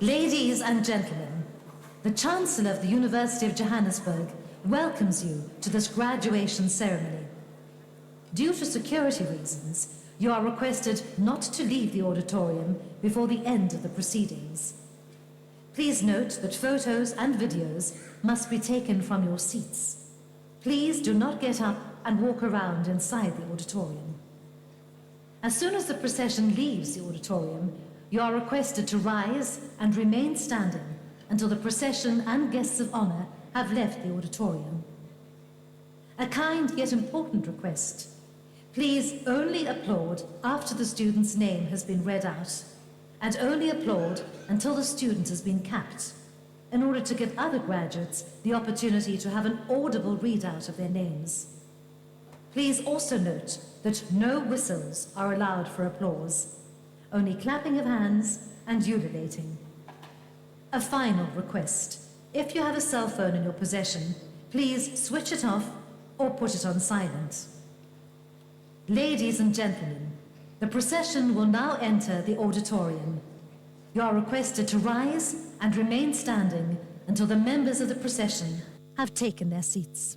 Ladies and gentlemen, the Chancellor of the University of Johannesburg welcomes you to this graduation ceremony. Due to security reasons, you are requested not to leave the auditorium before the end of the proceedings. Please note that photos and videos must be taken from your seats. Please do not get up and walk around inside the auditorium. As soon as the procession leaves the auditorium, you are requested to rise and remain standing until the procession and guests of honor have left the auditorium. A kind yet important request. Please only applaud after the student's name has been read out, and only applaud until the student has been capped, in order to give other graduates the opportunity to have an audible readout of their names. Please also note that no whistles are allowed for applause, only clapping of hands and ululating. A final request. If you have a cell phone in your possession, please switch it off or put it on silent. Ladies and gentlemen, the procession will now enter the auditorium. You are requested to rise and remain standing until the members of the procession have taken their seats.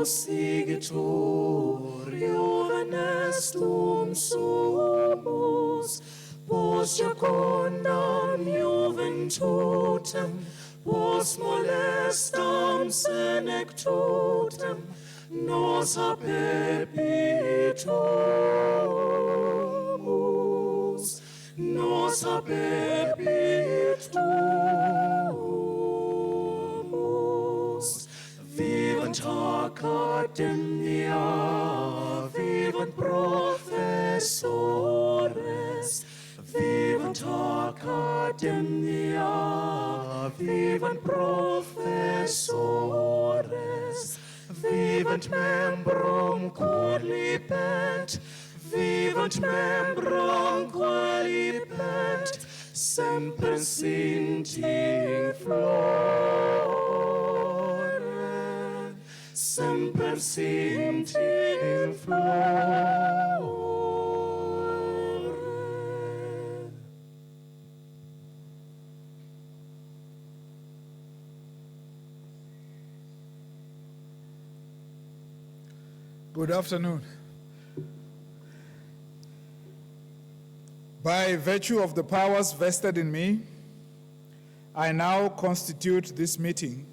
Posigitur juvenestum sumus, post jucundam juventutem, post molestam senectutem, nos abebitus, nos abebitus. Vivant academia, vivant professores, vivant academia, vivant professores, vivant membrum qualipet, vivant membrum qualipet, semper sinting flore, semper sinting flore. Good afternoon. By virtue of the powers vested in me, I now constitute this meeting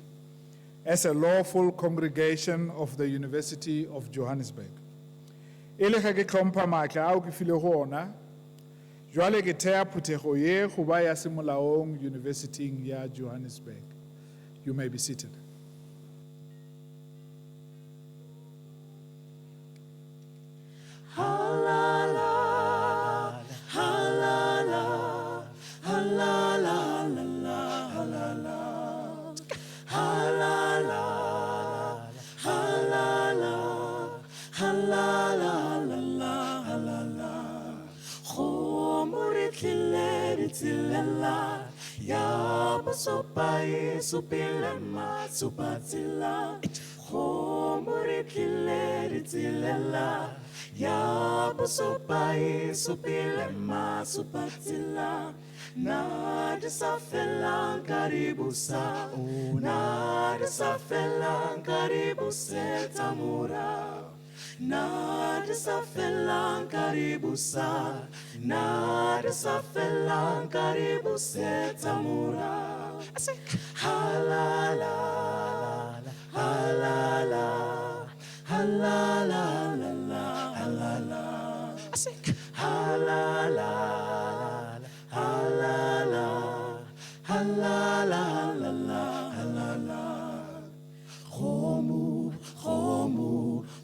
as a lawful congregation of the University of Johannesburg. Ele ga ke tlhompha maatla ao ke file go ona, jwale ke thea phuthego ye go ba ya semolaong University ya Johannesburg. You may be seated. Sopai supilema supatila, homuri kileri tilela. Ya sopai supilema supatila. Nada safela karibusa, nada safela karibuse tamura. Nada safela karibusa, nada safela karibuse tamura. Halala, halala, halala, halala, halala, halala, halala, halala. Homu, homu,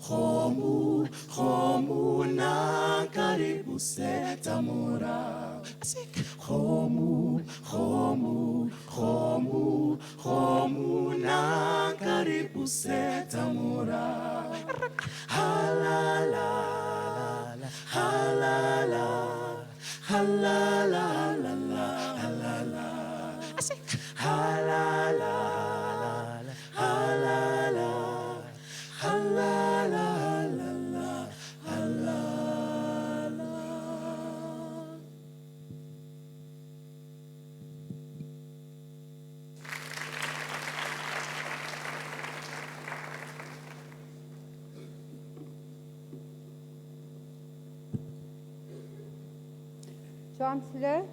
homu, homu na karibuse tamura. Homu, homu, homu, homu na karibuse tamura. Halala, halala, halala, halala, halala, halala, halala, halala, halala. Chancellor,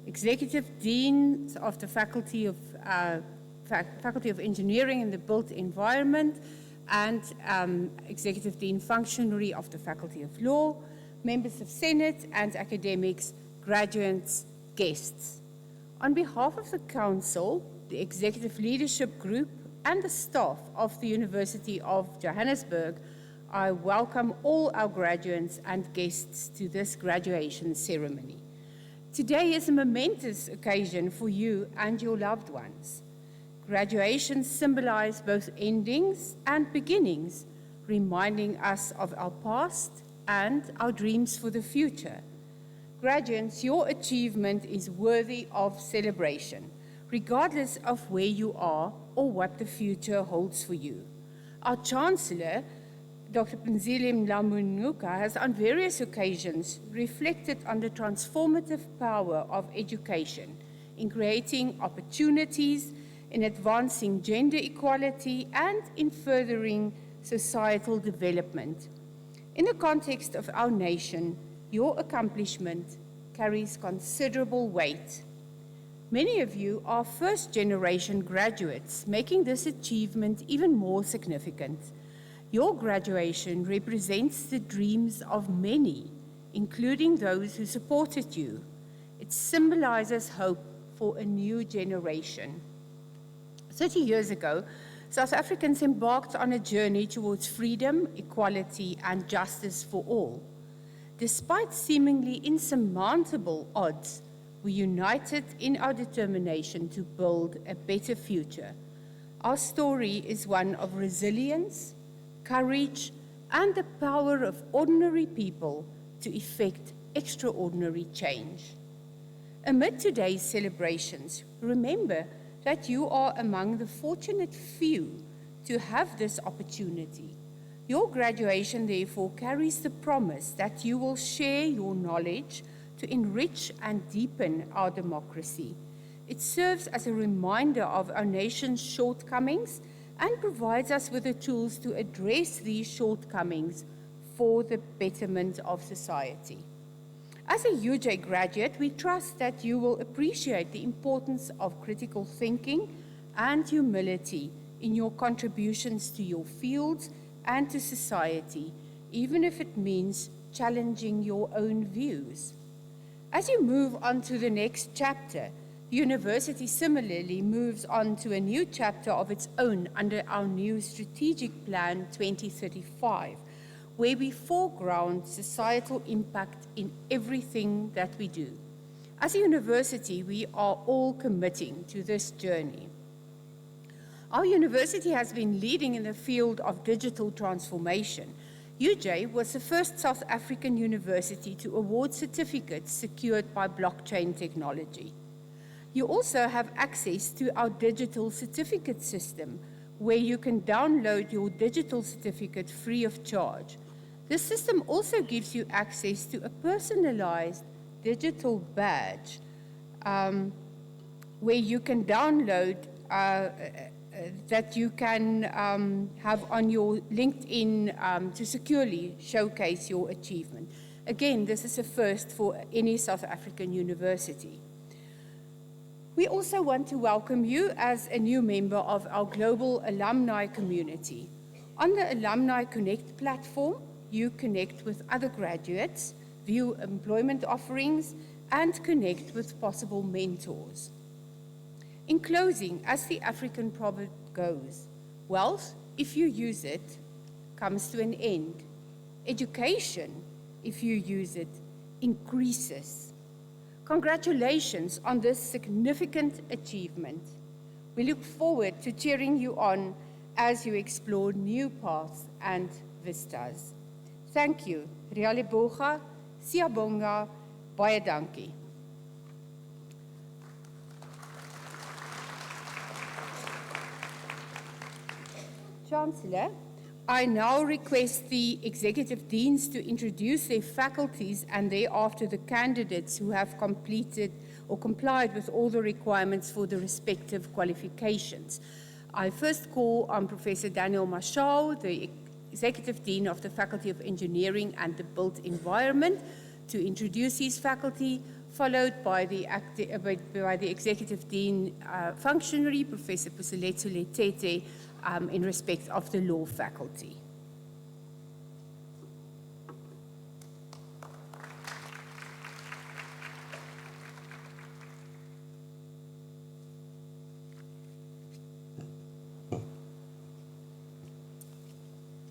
Executive Deans of the Faculty of Engineering and the Built Environment, and Executive Dean Functionary of the Faculty of Law, members of Senate and academics, graduates, guests. On behalf of the Council, the Executive Leadership Group, and the staff of the University of Johannesburg, I welcome all our graduates and guests to this graduation ceremony. Today is a momentous occasion for you and your loved ones. Graduations symbolize both endings and beginnings, reminding us of our past and our dreams for the future. Graduates, your achievement is worthy of celebration, regardless of where you are or what the future holds for you. Our Chancellor, Dr. Pumzile Mlambo-Ngcuka, has on various occasions reflected on the transformative power of education in creating opportunities, in advancing gender equality, and in furthering societal development. In the context of our nation, your accomplishment carries considerable weight. Many of you are first-generation graduates, making this achievement even more significant. Your graduation represents the dreams of many, including those who supported you. It symbolizes hope for a new generation. 30 years ago, South Africans embarked on a journey towards freedom, equality, and justice for all. Despite seemingly insurmountable odds, we united in our determination to build a better future. Our story is one of resilience, courage, and the power of ordinary people to effect extraordinary change. Amid today's celebrations, remember that you are among the fortunate few to have this opportunity. Your graduation, therefore, carries the promise that you will share your knowledge to enrich and deepen our democracy. It serves as a reminder of our nation's shortcomings and provides us with the tools to address these shortcomings for the betterment of society. As a UJ graduate, we trust that you will appreciate the importance of critical thinking and humility in your contributions to your fields and to society, even if it means challenging your own views. As you move on to the next chapter, the university similarly moves on to a new chapter of its own under our new Strategic Plan 2035, where we foreground societal impact in everything that we do. As a university, we are all committing to this journey. Our university has been leading in the field of digital transformation. UJ was the first South African university to award certificates secured by blockchain technology. You also have access to our digital certificate system, where you can download your digital certificate free of charge. This system also gives you access to a personalized digital badge where you can download that you can have on your LinkedIn to securely showcase your achievement. Again, this is a first for any South African university. We also want to welcome you as a new member of our global alumni community. On the Alumni Connect platform, you connect with other graduates, view employment offerings, and connect with possible mentors. In closing, as the African proverb goes, wealth, if you use it, comes to an end. Education, if you use it, increases. Congratulations on this significant achievement. We look forward to cheering you on as you explore new paths and vistas. Thank you. Rialeboga, Siyabonga, baie dankie. Chancellor, I now request the Executive Deans to introduce their faculties and thereafter the candidates who have completed or complied with all the requirements for the respective qualifications. I first call on Professor Daniel Mashao, the Executive Dean of the Faculty of Engineering and the Built Environment, to introduce his faculty, followed by the Executive Dean functionary, Professor Puseletso Letete, in respect of the law faculty.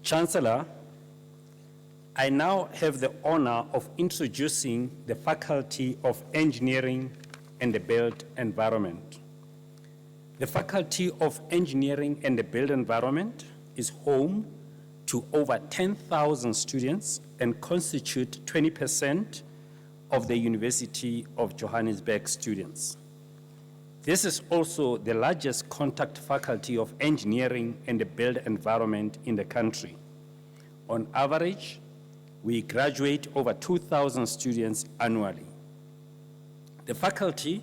Chancellor, I now have the honor of introducing the Faculty of Engineering and the Built Environment. The Faculty of Engineering and the Built Environment is home to over 10,000 students and constitute 20% of the University of Johannesburg students. This is also the largest contact faculty of engineering and the built environment in the country. On average, we graduate over 2,000 students annually. The faculty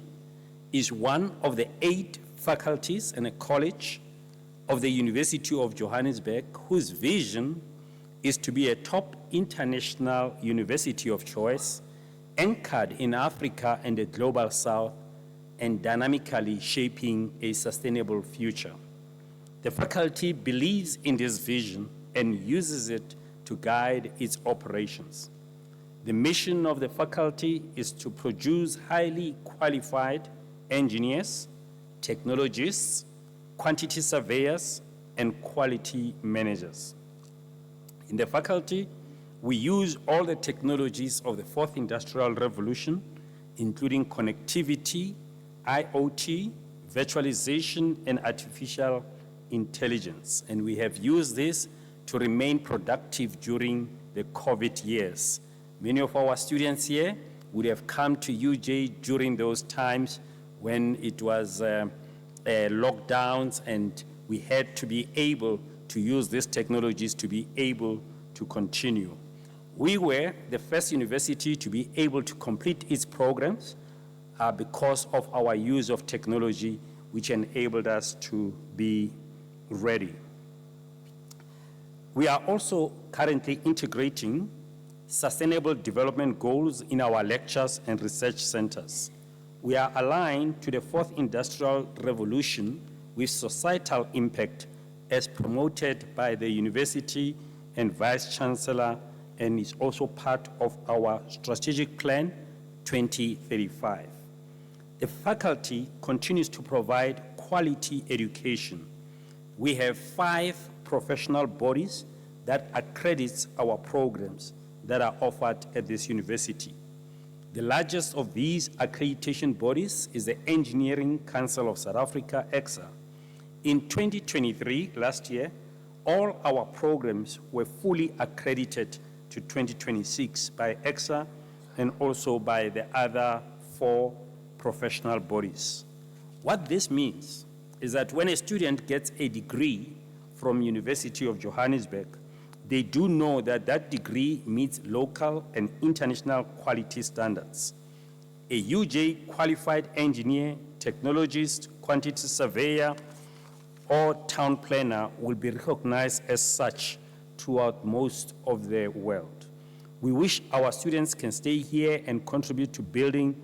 is one of the 8 faculties and a college of the University of Johannesburg, whose vision is to be a top international university of choice, anchored in Africa and the global south, and dynamically shaping a sustainable future. The faculty believes in this vision and uses it to guide its operations. The mission of the faculty is to produce highly qualified engineers, technologists, quantity surveyors, and quality managers. In the faculty, we use all the technologies of the fourth industrial revolution, including connectivity, IoT, virtualization, and artificial intelligence. And we have used this to remain productive during the COVID years. Many of our students here would have come to UJ during those times when it was lockdowns, and we had to be able to use these technologies to be able to continue. We were the first university to be able to complete its programs because of our use of technology, which enabled us to be ready. We are also currently integrating sustainable development goals in our lectures and research centers. We are aligned to the fourth industrial revolution with societal impact as promoted by the university and Vice Chancellor, and is also part of our strategic plan 2035. The faculty continues to provide quality education. We have 5 professional bodies that accredit our programs that are offered at this university. The largest of these accreditation bodies is the Engineering Council of South Africa, ECSA. In 2023, last year, all our programs were fully accredited to 2026 by ECSA and also by the other 4 professional bodies. What this means is that when a student gets a degree from University of Johannesburg, they do know that that degree meets local and international quality standards. A UJ qualified engineer, technologist, quantity surveyor, or town planner will be recognized as such throughout most of the world. We wish our students can stay here and contribute to building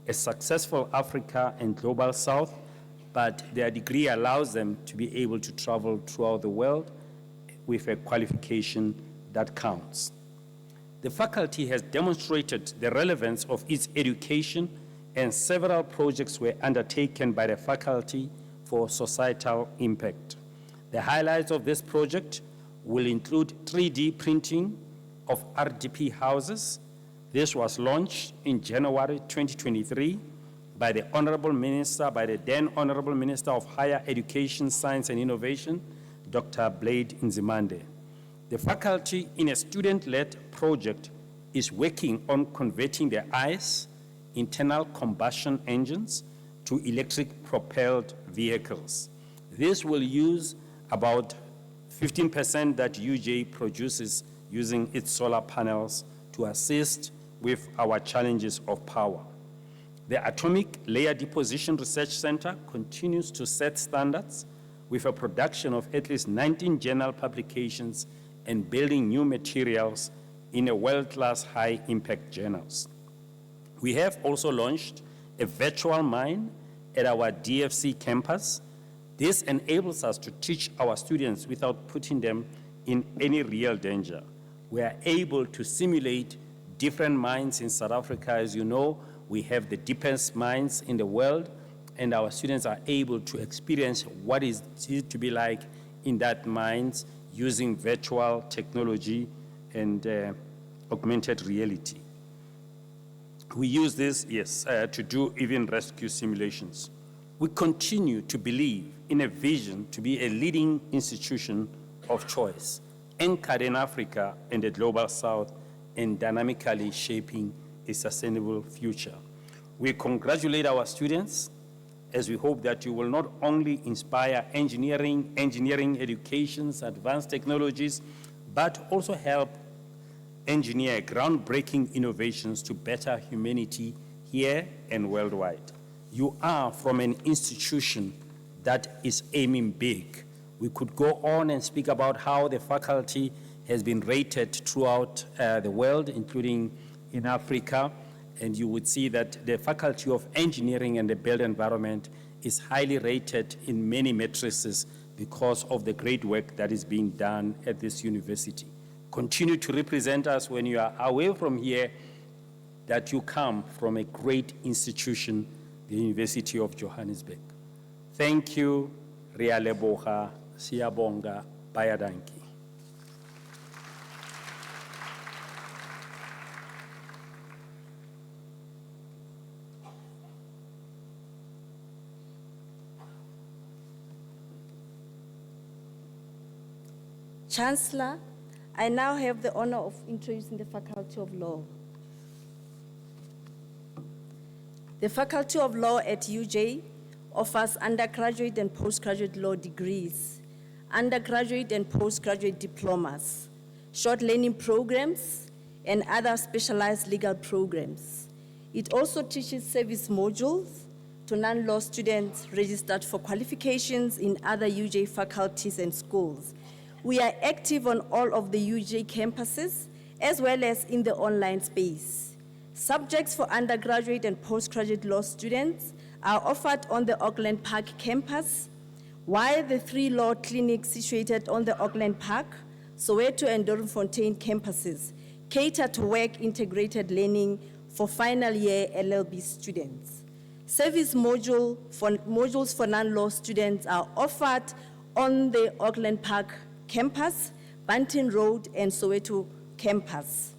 a successful Africa and global South, but their degree allows them to be able to travel throughout the world with a qualification that counts. The faculty has demonstrated the relevance of its education, and several projects were undertaken by the faculty for societal impact. The highlights of this project will include 3D printing of RDP houses. This was launched in January 2023 by the then Honorable Minister of Higher Education, Science and Innovation, Dr. Blade Nzimande. The faculty, in a student-led project, is working on converting the ICE, internal combustion engines, to electric-propelled vehicles. This will use about 15% that UJ produces using its solar panels to assist with our challenges of power. The Atomic Layer Deposition Research Center continues to set standards with a production of at least 19 journal publications and building new materials in a world-class high-impact journals. We have also launched a virtual mine at our DFC campus. This enables us to teach our students without putting them in any real danger. We are able to simulate different mines in South Africa. As you know, we have the deepest mines in the world, and our students are able to experience what it is to be like in that mines using virtual technology and augmented reality. We use this, to do even rescue simulations. We continue to believe in a vision to be a leading institution of choice, anchored in Africa and the global South, and dynamically shaping a sustainable future. We congratulate our students, as we hope that you will not only inspire engineering educations, advanced technologies, but also help engineer groundbreaking innovations to better humanity here and worldwide. You are from an institution that is aiming big. We could go on and speak about how the faculty has been rated throughout the world, including in Africa, and you would see that the Faculty of Engineering and the Built Environment is highly rated in many matrices because of the great work that is being done at this university. Continue to represent us when you are away from here, that you come from a great institution, the University of Johannesburg. Thank you, Ria Leboga, Siyabonga, Bayadanki. Chancellor, I now have the honor of introducing the Faculty of Law. The Faculty of Law at UJ offers undergraduate and postgraduate law degrees, undergraduate and postgraduate diplomas, short learning programs, and other specialized legal programs. It also teaches service modules to non-law students registered for qualifications in other UJ faculties and schools. We are active on all of the UJ campuses, as well as in the online space. Subjects for undergraduate and postgraduate law students are offered on the Auckland Park campus, while the 3 law clinics situated on the Auckland Park, Soweto and Doornfontein campuses cater to work integrated learning for final year LLB students. Service modules for non-law students are offered on the Auckland Park campus, Bunton Road, and Soweto campus.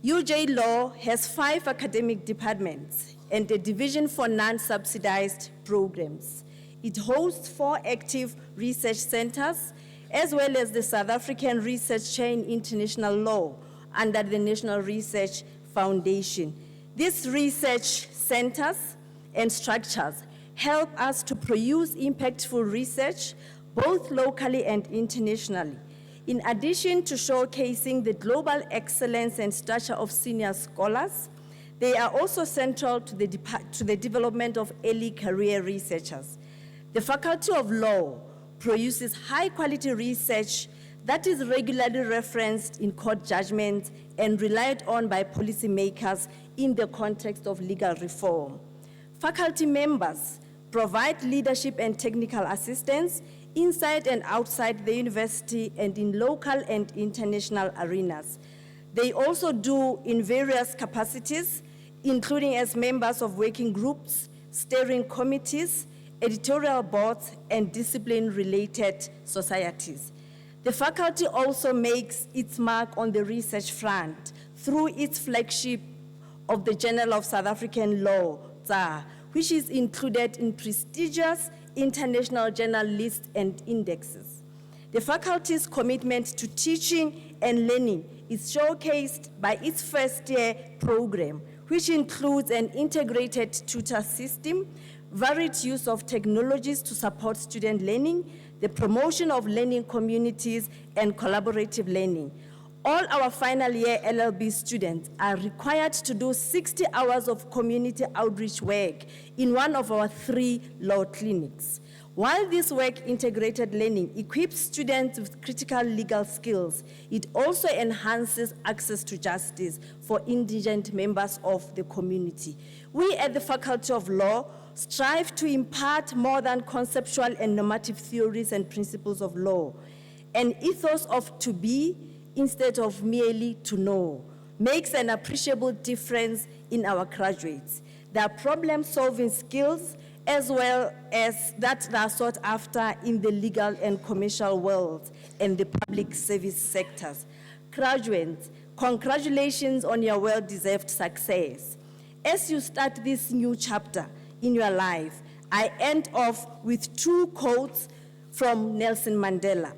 UJ Law has 5 academic departments and a division for non-subsidized programs. It hosts 4 active research centers, as well as the South African Research Chair in International Law under the National Research Foundation. These research centers and structures help us to produce impactful research both locally and internationally. In addition to showcasing the global excellence and stature of senior scholars, they are also central to the development of early career researchers. The Faculty of Law produces high-quality research that is regularly referenced in court judgments and relied on by policymakers in the context of legal reform. Faculty members provide leadership and technical assistance inside and outside the university and in local and international arenas. They also do in various capacities, including as members of working groups, steering committees, editorial boards, and discipline-related societies. The faculty also makes its mark on the research front through its flagship of the Journal of South African Law, ZAR, which is included in prestigious international journal lists and indexes. The faculty's commitment to teaching and learning is showcased by its first-year program, which includes an integrated tutor system, varied use of technologies to support student learning, the promotion of learning communities, and collaborative learning. All our final year LLB students are required to do 60 hours of community outreach work in one of our 3 law clinics. While this work integrated learning equips students with critical legal skills, it also enhances access to justice for indigent members of the community. We at the Faculty of Law strive to impart more than conceptual and normative theories and principles of law, an ethos of to be instead of merely to know, makes an appreciable difference in our graduates. Their problem-solving skills, as well as that are sought after in the legal and commercial world and the public service sectors. Graduates, congratulations on your well-deserved success. As you start this new chapter in your life, I end off with 2 quotes from Nelson Mandela.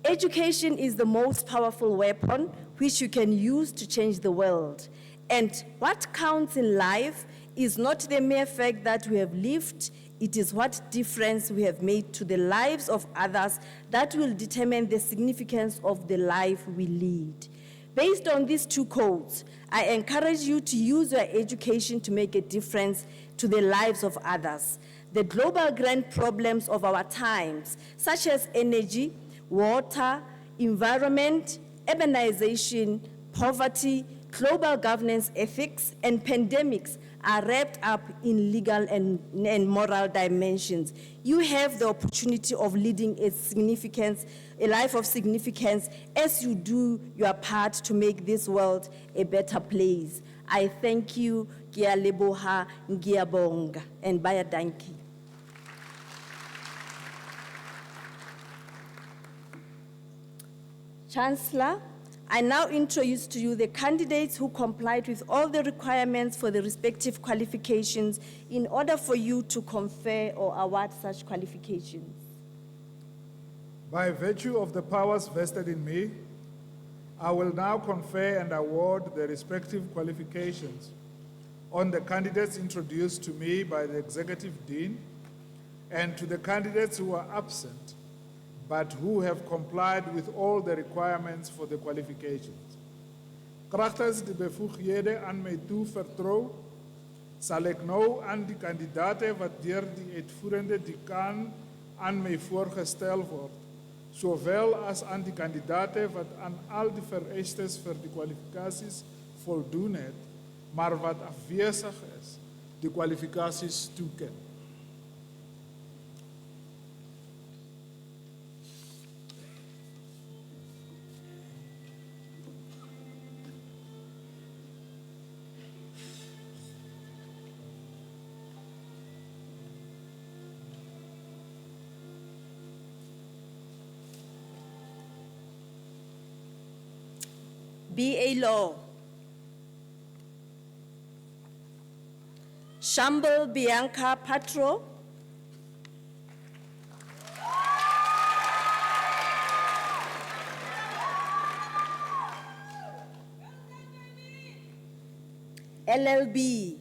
Education is the most powerful weapon which you can use to change the world. And what counts in life is not the mere fact that we have lived, it is what difference we have made to the lives of others that will determine the significance of the life we lead. Based on these 2 quotes, I encourage you to use your education to make a difference to the lives of others. the global grand problems of our times, such as energy, water, environment, urbanization, poverty, global governance ethics, and pandemics are wrapped up in legal and moral dimensions. You have the opportunity of leading a life of significance as you do your part to make this world a better place. I thank you, Kia Leboha, Ngiyabonga, and Baya Danki. Chancellor, I now introduce to you the candidates who complied with all the requirements for the respective qualifications in order for you to confer or award such qualifications. By virtue of the powers vested in me, I will now confer and award the respective qualifications on the candidates introduced to me by the Executive Dean and to the candidates who are absent but who have complied with all the requirements for the qualifications. Kragtens die bevoegdhede aan my toe vertrou, sal ek nou aan die kandidaate wat deur die uitvoerende dekaan aan my voorgestel word, sowel as aan die kandidaate wat aan al die vereistes vir die kwalifikasies voldoen het, maar wat afwesig is, die kwalifikasies toeken. BA Law. Shamble Bianca Patro. LLB,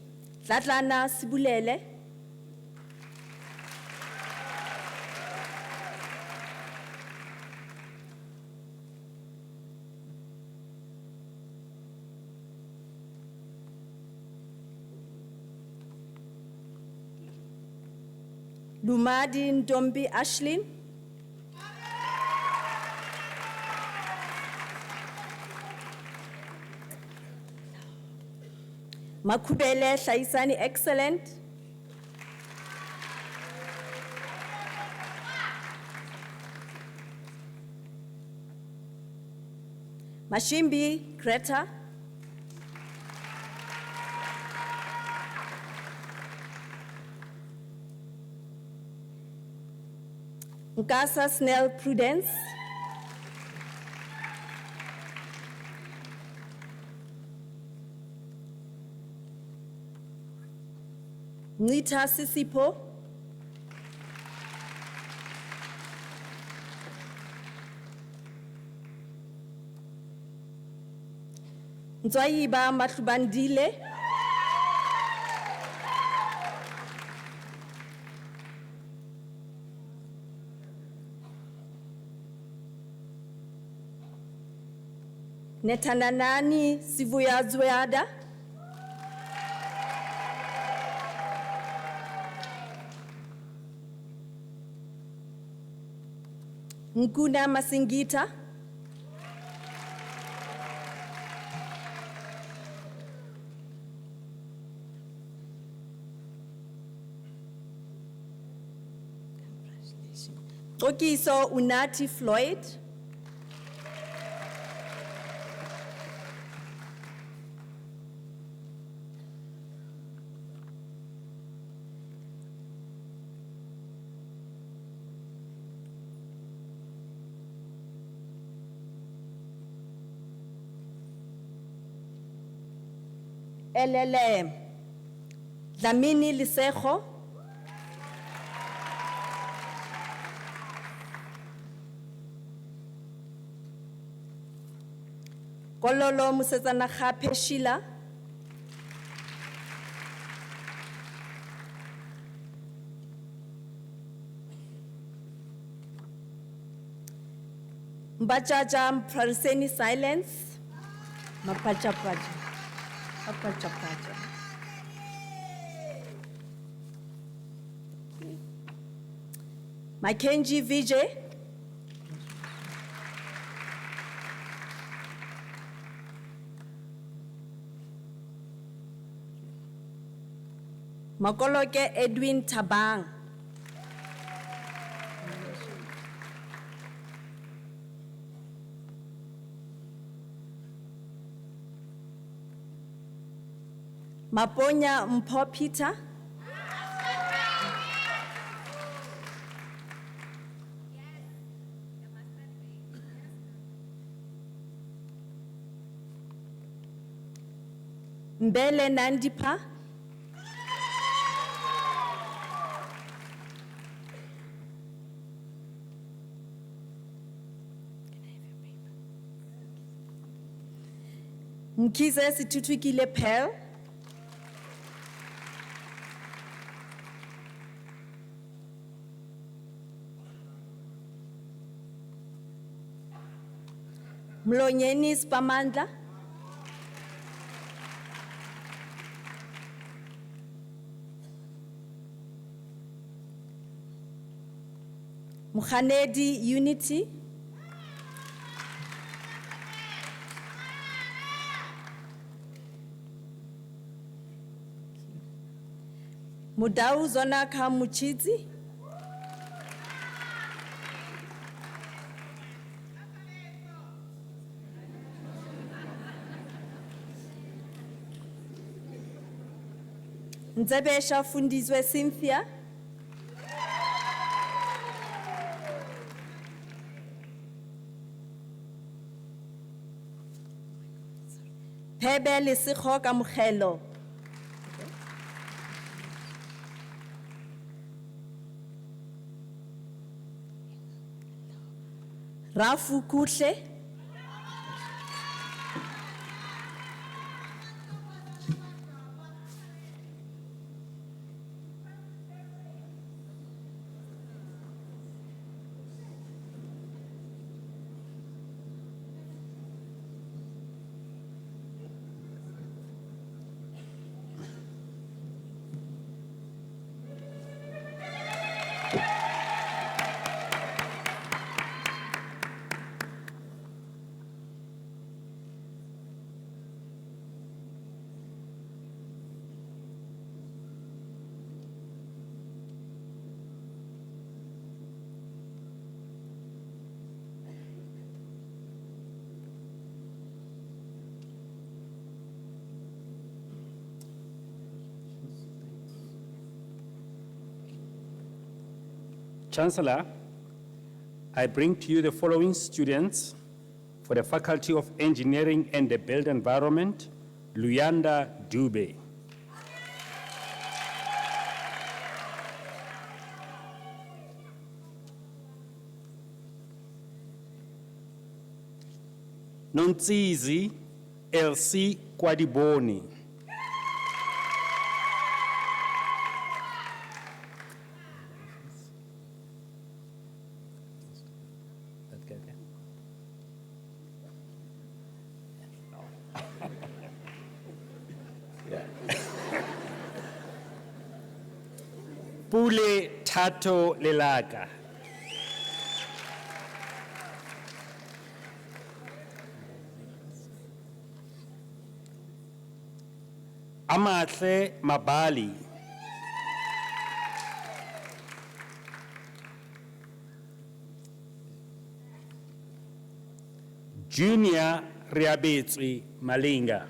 Tlatlana Sibulele. Lumadi Ndombi Ashlyn. Makubele Shaisani Excellent. Mashimbi Greta. Nkasa Snell Prudence. Nita Sisipo. Nzwayiba Matlubandile. Netananani Sivuyazweada. Nkuna Masingita. Okiso Unati Floyd. LLM, Dlamini Lisejo. Kololo Musezana Khape Sheila. Mbajaja Mprariseni Silence. Mapacha Praja. Mapacha Praja. Mackenzie Vijay. Makoloke Edwin Tabang. Maponya Mpho Peter. Mbele Nandipa. Mkhize Situtwikile Pearl. Mlonyeni Spamandla. Mukhanedi Unity. Mudau Zonaka Muchidzi. Nzebesha Fundizwe Cynthia. Phebe Lesikho Kamogelo. Rafu Kuhle. Chancellor, I bring to you the following students for the Faculty of Engineering and the Built Environment, Luyanda Dube. Nontsizi Elsie Kwadiboni. Pule Tato Lelaka. Amahle Mabali. Junior Riabetswe Malinga.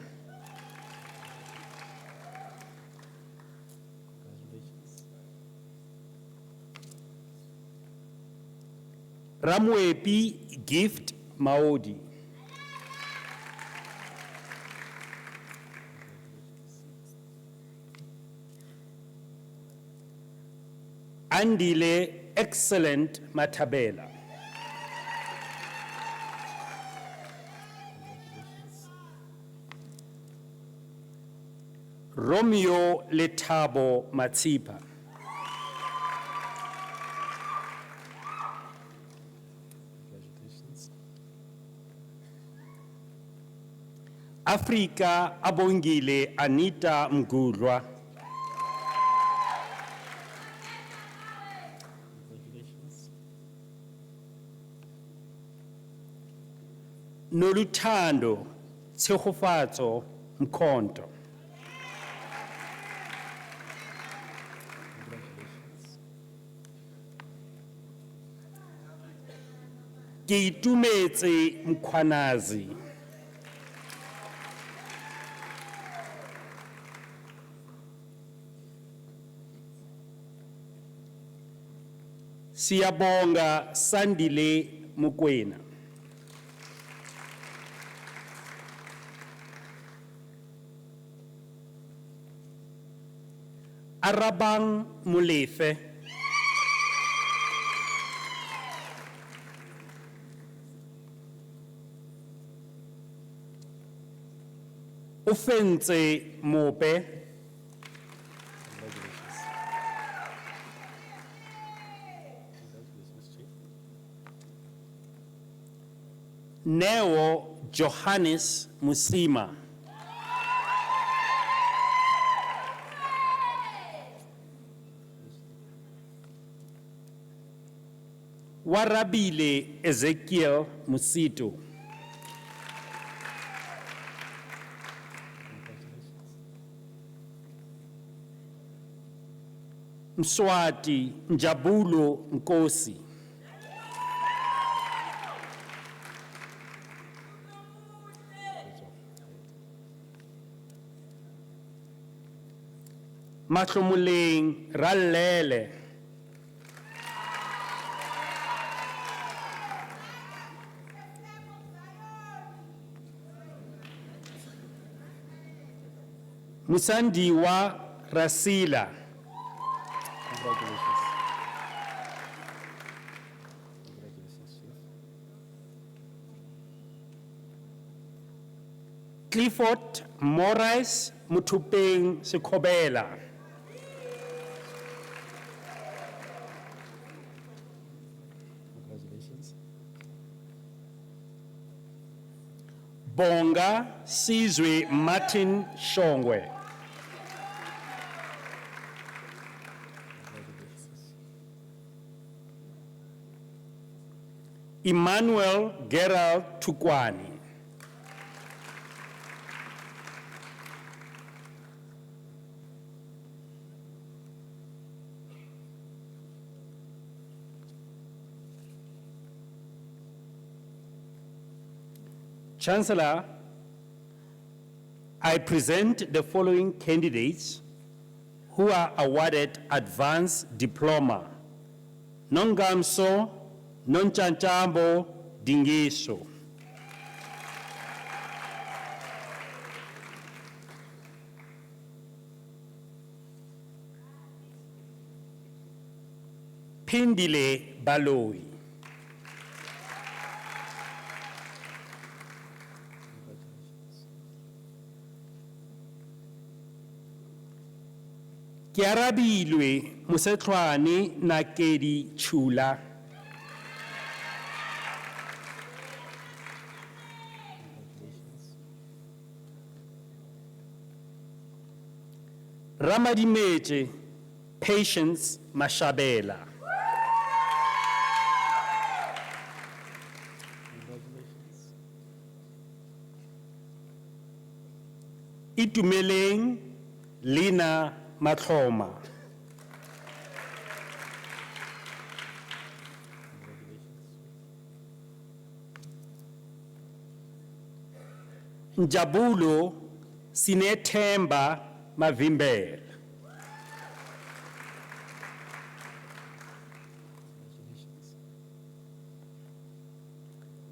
Ramwepi Gift Maodi. Andile Excellent Matabela. Romeo Letabo Matsipa. Africa Abongile Anita Noluthando Tshegofatso Mkhonto. Ke itumetse Mkhwanazi. Siyabonga Sandile Mokoena. Arabang Molefe. Ofentse Mope. Neo Johannes Musima. Warabile Ezekiel Musito. Mswati Njabulo Nkosi. Mahlomoleng Rallele. Musandiwa Rasila. Clifford Morais Mutupeng Sekobela. Bonga Sizwe Martin Shongwe. Emmanuel Gerald Tukwani. Chancellor, I present the following candidates who are awarded advanced diploma. Nongamso Nonchanchambo Dingiso. Pindile Baloi. Kiarabilwe Musetlwane Nakedi Chula. Ramadimeje Patience Mashabela. Itumeleng Lina Matloma. Njabulo Sinethemba Mavimbela.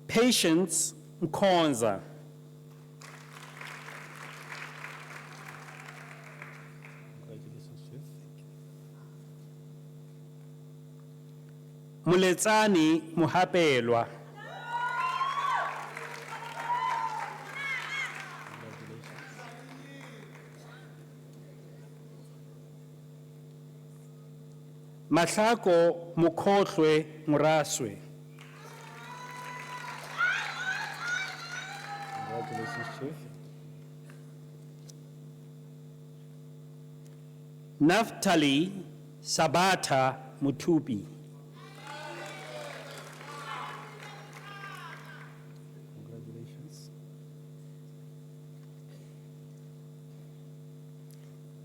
Patience Mkhonza. Muletsani Muhapelwa. Mahlako Mukhohlwe Muraswe. Naftali Sabata Mutupi.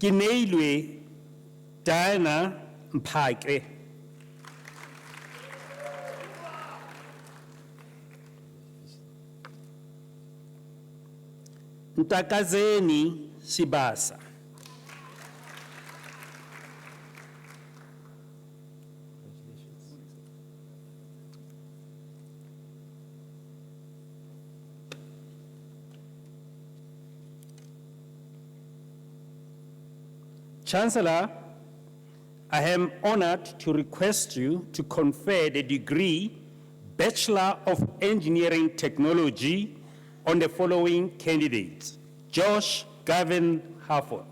Ke neilwe Diana Mphake. Ntakazeni Sibasa. Chancellor, I am honored to request you to confer the degree Bachelor of Engineering Technology on the following candidates: Josh Gavin Harford,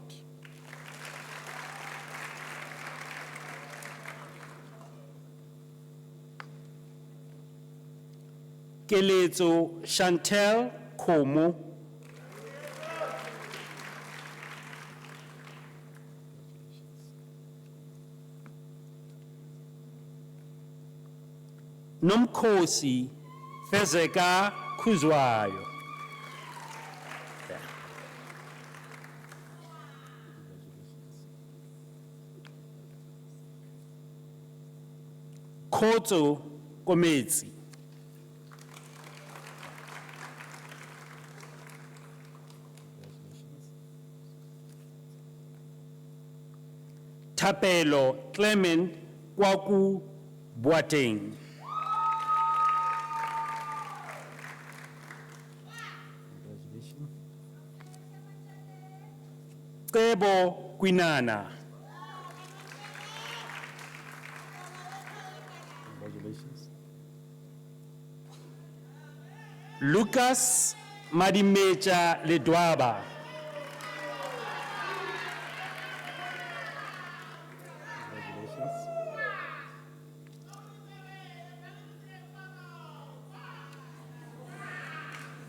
Keletso Chantel Komo, Nomkhosi Fezeka Khuzwayo. Khotso Kometsi. Thapelo Clement Kwaku Boateng. Cebo Kwinana. Lucas Madimecha Ledwaba.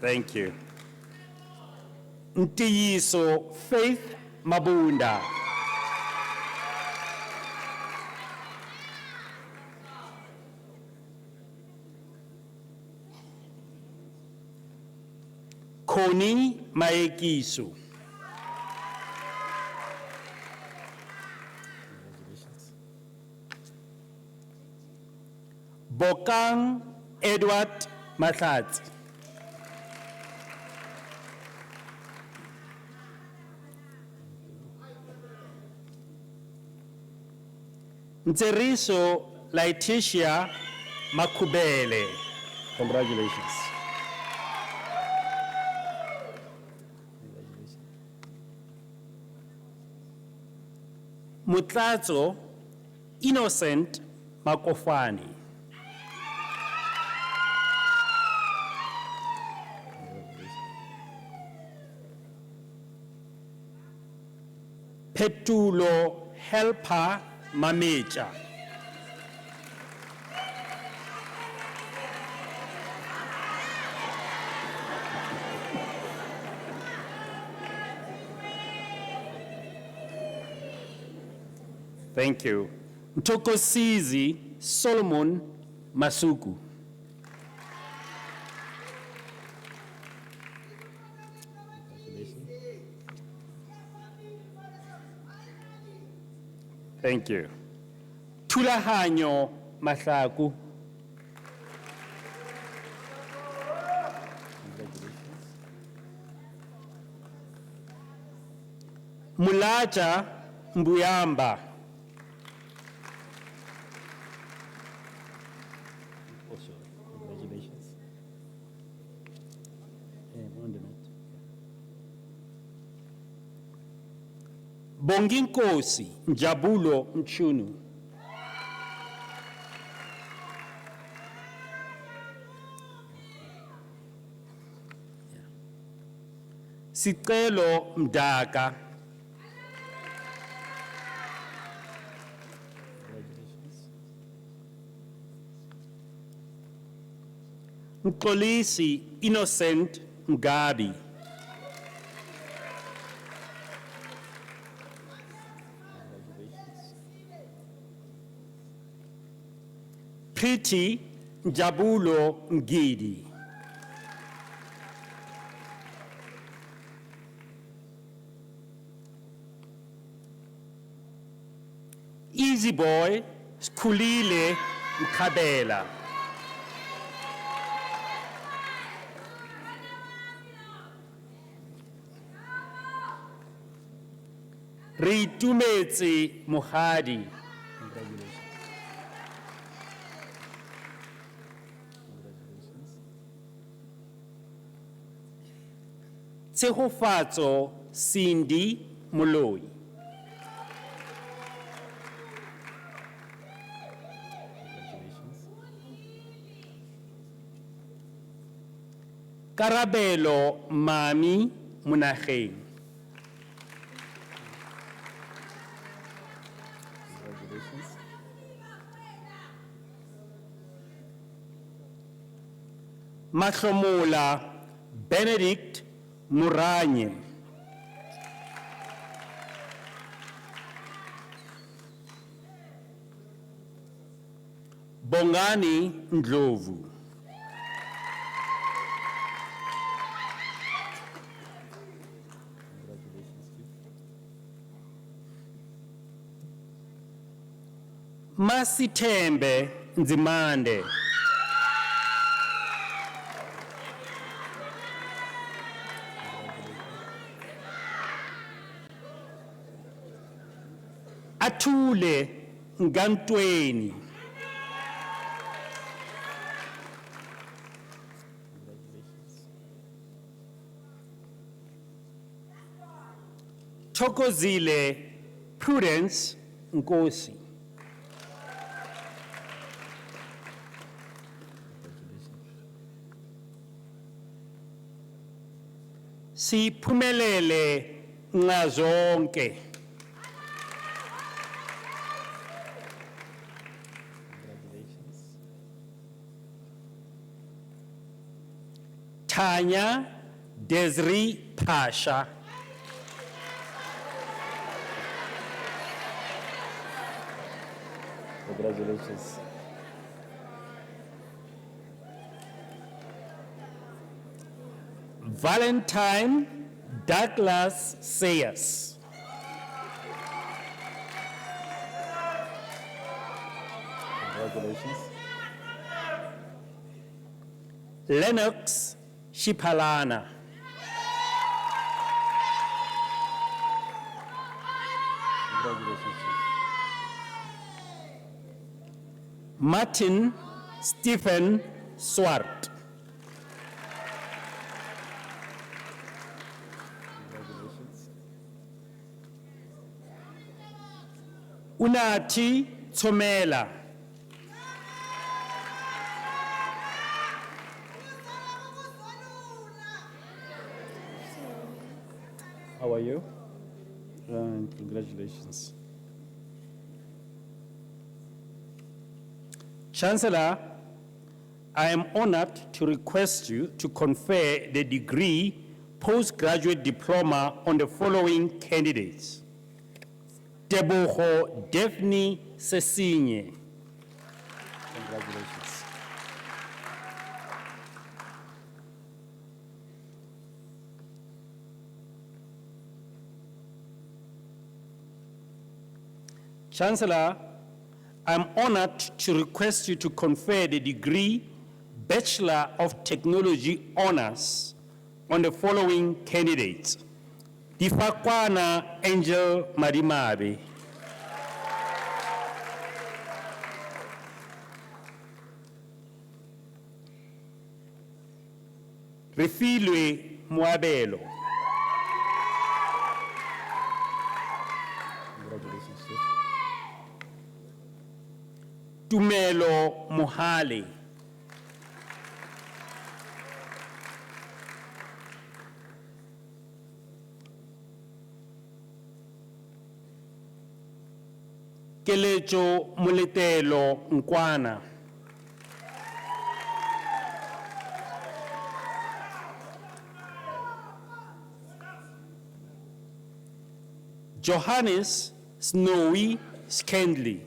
Thank you. Ntiyiso Faith Mabunda. Koni Maekiso. Bokang Edward Mahlatsi. Ntseriso Laetitia Makubele. Congratulations. Mutlatso Innocent Makofani. Petulo Helper Mamecha. Thank you. Ntokosizi Solomon Masuku. Thank you. Thulahanyo Mahlaku. Mulaja Mbuyamba. Congratulations. Bonginkosi Njabulo Mchunu. Sicelo Mdaka. Mxolisi Innocent Mgabi. Pretty Njabulo Mgidi. Easy Boy Skhulile Mkhabela. Re itumetse Mohadi. Tshegofatso Cindy Moloi. Karabelo Mami Munageng. Mahlomola Benedict Muranye. Bongani Ndlovu. Masithembe Nzimande. Athule Ngantweni. Thokozile Prudence Nkosi. Siphumelele Ngazonke. Tanya Desiree Pasha. Congratulations. Valentine Douglas Sayers. Congratulations. Lennox Shipalana. Congratulations. Martin Stephen Swart. Congratulations. Unathi Thomela. How are you? Congratulations. Chancellor, I am honored to request you to confer the degree postgraduate diploma on the following candidates. Tebogo Daphne Sesinye. Congratulations. Chancellor, I'm honored to request you to confer the degree Bachelor of Technology Honors on the following candidates. Difakwana Angel Marimabe. Refilwe Moabelo. Congratulations, Chief. Tumelo Mohale. Kelecho Muletelo Nkwana. Johannes Snowy Scandley.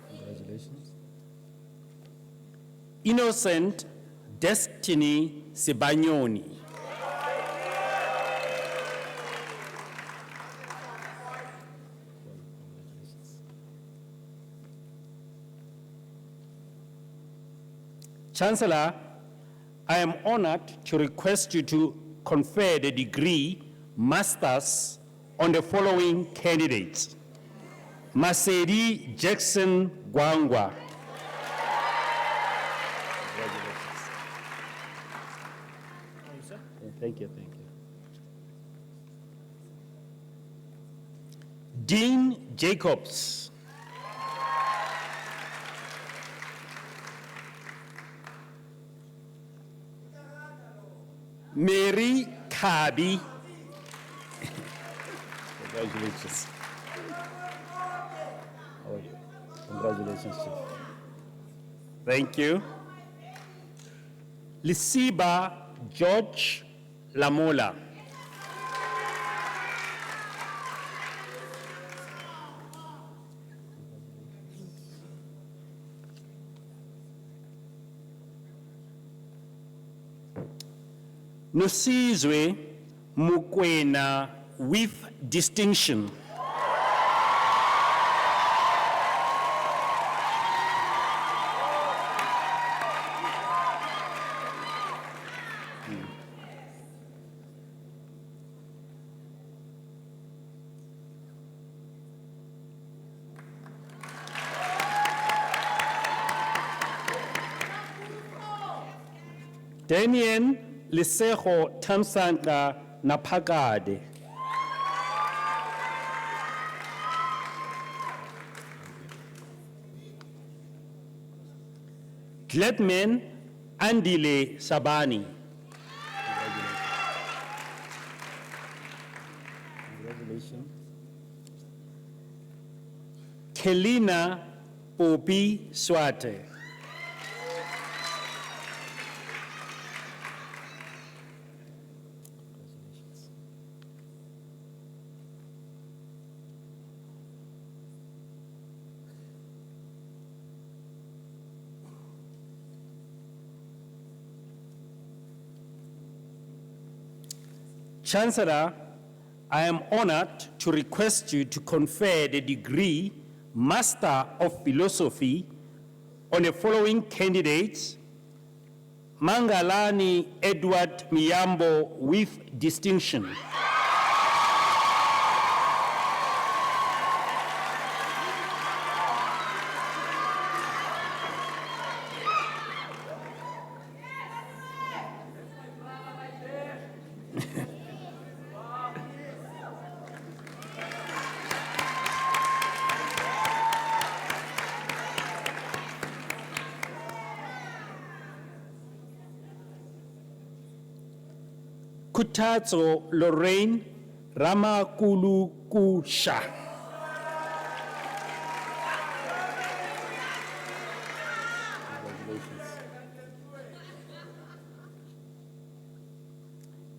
Congratulations. Innocent Destiny Sibanyoni. Chancellor, I am honored to request you to confer the degree Masters on the following candidates. Masedi Jackson Gwangwa. Thank you, thank you. Dean Jacobs. Mary Kabi. Congratulations. How are you? Congratulations, Chief. Thank you. Lisiba George Lamola. Nosizwe Mukwena with distinction. Daniel Lisejo Tamsanta Napagade. Gledman Andile Sabani. Congratulations. Kelina Popi Swate. Chancellor, I am honored to request you to confer the degree Master of Philosophy on the following candidates: Mangalani Edward Miyambo with distinction. Kutatso Lorraine Ramakulukusha.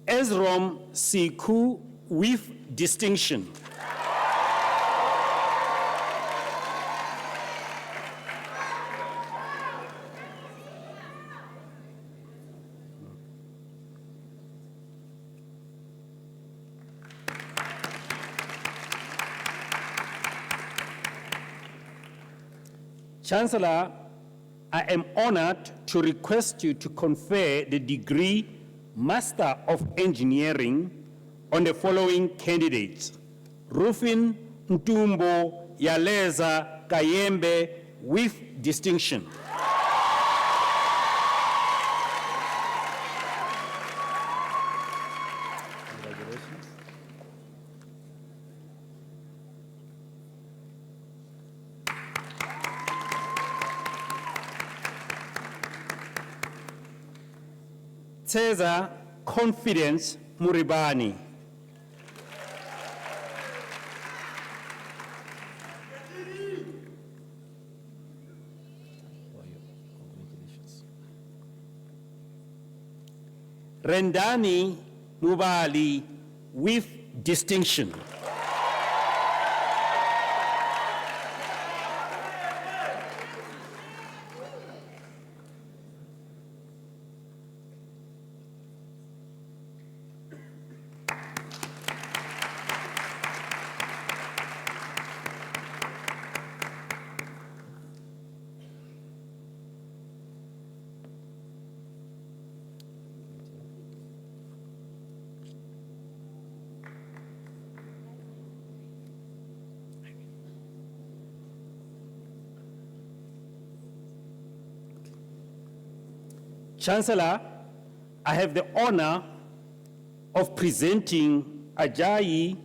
Ezrom Siku with distinction. Chancellor, I am honored to request you to confer the degree Master of Engineering on the following candidates: Rufin Ntumbo Yaleza Kayembe with distinction. Congratulations. Cesar Confidence Muribani. How are you? Congratulations. Rendani Mubali with distinction. Chancellor, I have the honor of presenting Ajayi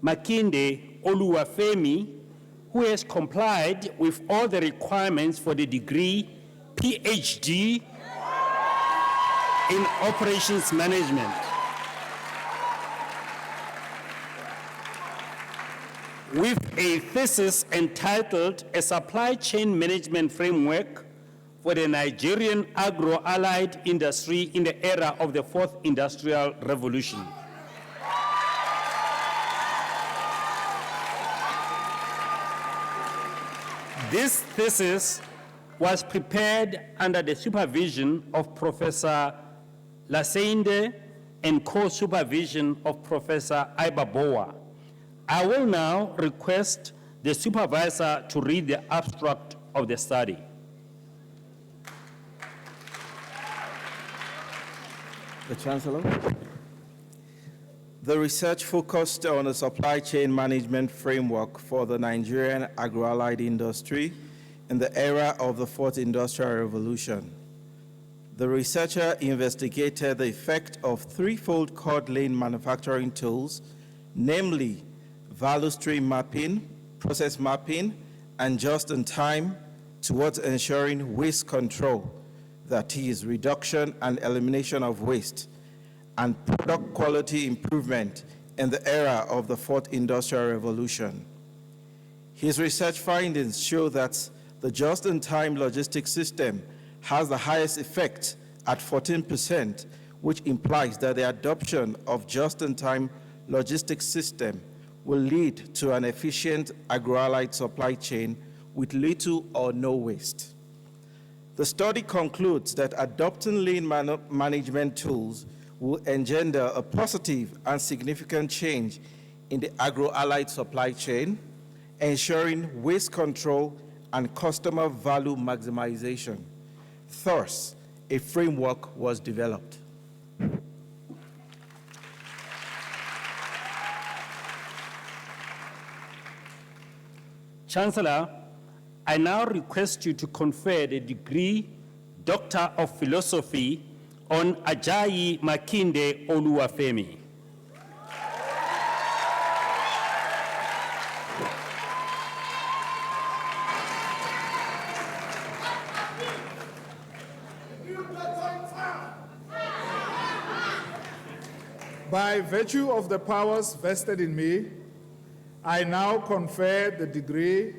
Makinde Oluwafemi, who has complied with all the requirements for the degree PhD in Operations Management. With a thesis entitled A Supply Chain Management Framework for the Nigerian Agro-Allied Industry in the Era of the Fourth Industrial Revolution. This thesis was prepared under the supervision of Professor Lasende and co-supervision of Professor Ibaboa. I will now request the supervisor to read the abstract of the study. The Chancellor. The research focused on a supply chain management framework for the Nigerian agro-allied industry in the era of the Fourth Industrial Revolution. The researcher investigated the effect of threefold cord lane manufacturing tools, namely value stream mapping, process mapping, and just-in-time towards ensuring waste control, that is, reduction and elimination of waste, and product quality improvement in the era of the Fourth Industrial Revolution. His research findings show that the just-in-time logistics system has the highest effect at 14%, which implies that the adoption of just-in-time logistics system will lead to an efficient agro-allied supply chain with little or no waste. The study concludes that adopting lean management tools will engender a positive and significant change in the agro-allied supply chain, ensuring waste control and customer value maximization. Thus, a framework was developed. Chancellor, I now request you to confer the degree Doctor of Philosophy on Ajayi Makinde Oluwafemi. By virtue of the powers vested in me, I now confer the degree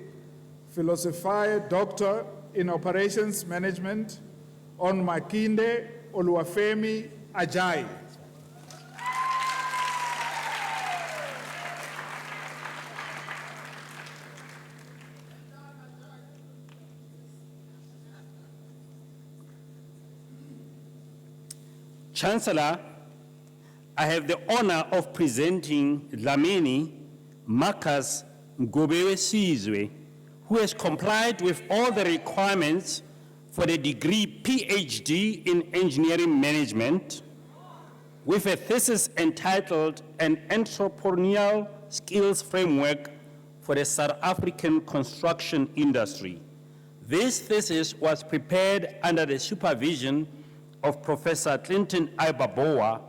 Philosophiae Doctor in Operations Management on Makinde Oluwafemi Ajayi. Chancellor, I have the honor of presenting Dlamini Marcus Ngobewe Sizwe, who has complied with all the requirements for the degree PhD in Engineering Management, with a thesis entitled An Entrepreneurial Skills Framework for the South African Construction Industry. This thesis was prepared under the supervision of Professor Clinton Ibaboa.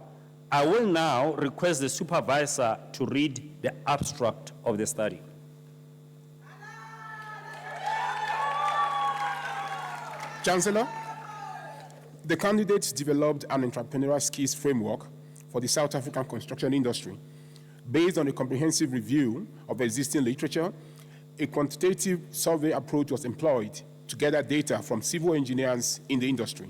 I will now request the supervisor to read the abstract of the study. Chancellor, the candidates developed an entrepreneurial skills framework for the South African construction industry. Based on a comprehensive review of existing literature, a quantitative survey approach was employed to gather data from civil engineers in the industry.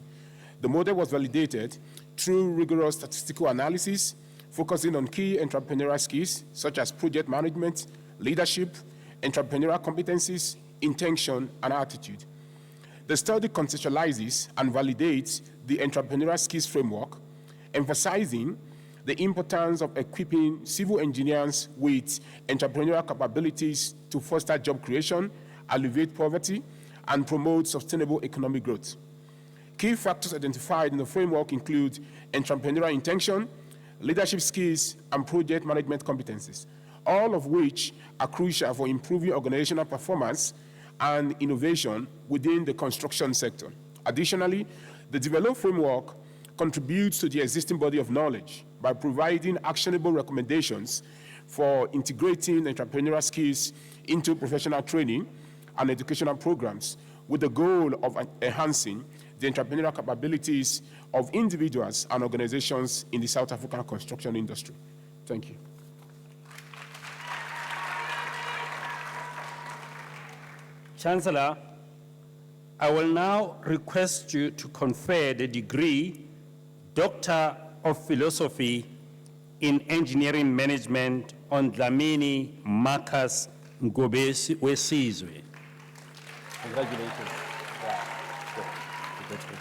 The model was validated through rigorous statistical analysis, focusing on key entrepreneurial skills such as project management, leadership, entrepreneurial competencies, intention, and attitude. The study contextualizes and validates the entrepreneurial skills framework, emphasizing the importance of equipping civil engineers with entrepreneurial capabilities to foster job creation, alleviate poverty, and promote sustainable economic growth. Key factors identified in the framework include entrepreneurial intention, leadership skills, and project management competencies, all of which are crucial for improving organizational performance and innovation within the construction sector. Additionally, The developed framework contributes to the existing body of knowledge by providing actionable recommendations for integrating entrepreneurial skills into professional training and educational programs with the goal of enhancing the entrepreneurial capabilities of individuals and organizations in the South African construction industry. Thank you. Chancellor, I will now request you to confer the degree Doctor of Philosophy in Engineering Management on Dlamini Marcus Ngobesizwe. Congratulations. Yeah. Good. That's good.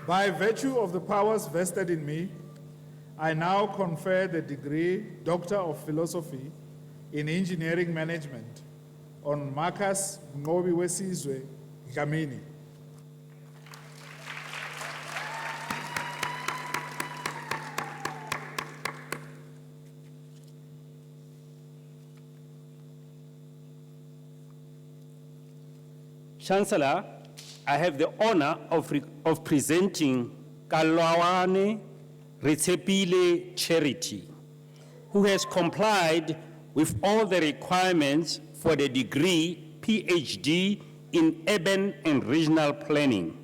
By virtue of the powers vested in me, I now confer the degree Doctor of Philosophy in Engineering Management on Marcus Ngobesizwe Dlamini. Chancellor, I have the honor of presenting Kalwawane Ritepile Charity, who has complied with all the requirements for the degree PhD in Urban and Regional Planning,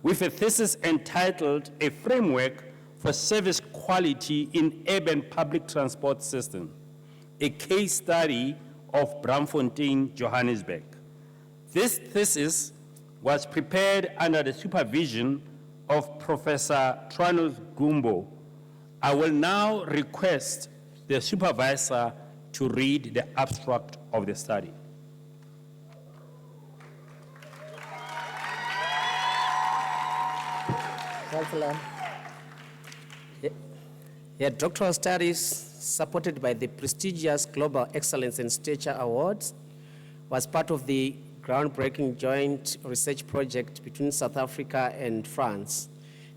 with a thesis entitled A Framework for Service Quality in Urban Public Transport System, a case study of Braamfontein, Johannesburg. This thesis was prepared under the supervision of Professor Tranos Gumbo. I will now request the supervisor to read the abstract of the study. Chancellor, your doctoral studies, supported by the prestigious Global Excellence in Stature Awards, was part of the groundbreaking joint research project between South Africa and France.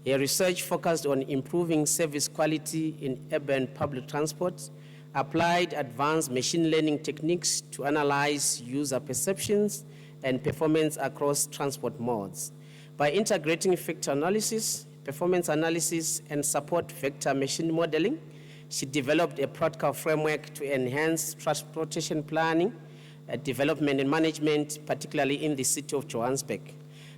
Your research focused on improving service quality in urban public transport, applied advanced machine learning techniques to analyze user perceptions and performance across transport modes. By integrating factor analysis, performance analysis, and support vector machine modeling, she developed a practical framework to enhance transportation planning, development and management, particularly in the city of Johannesburg.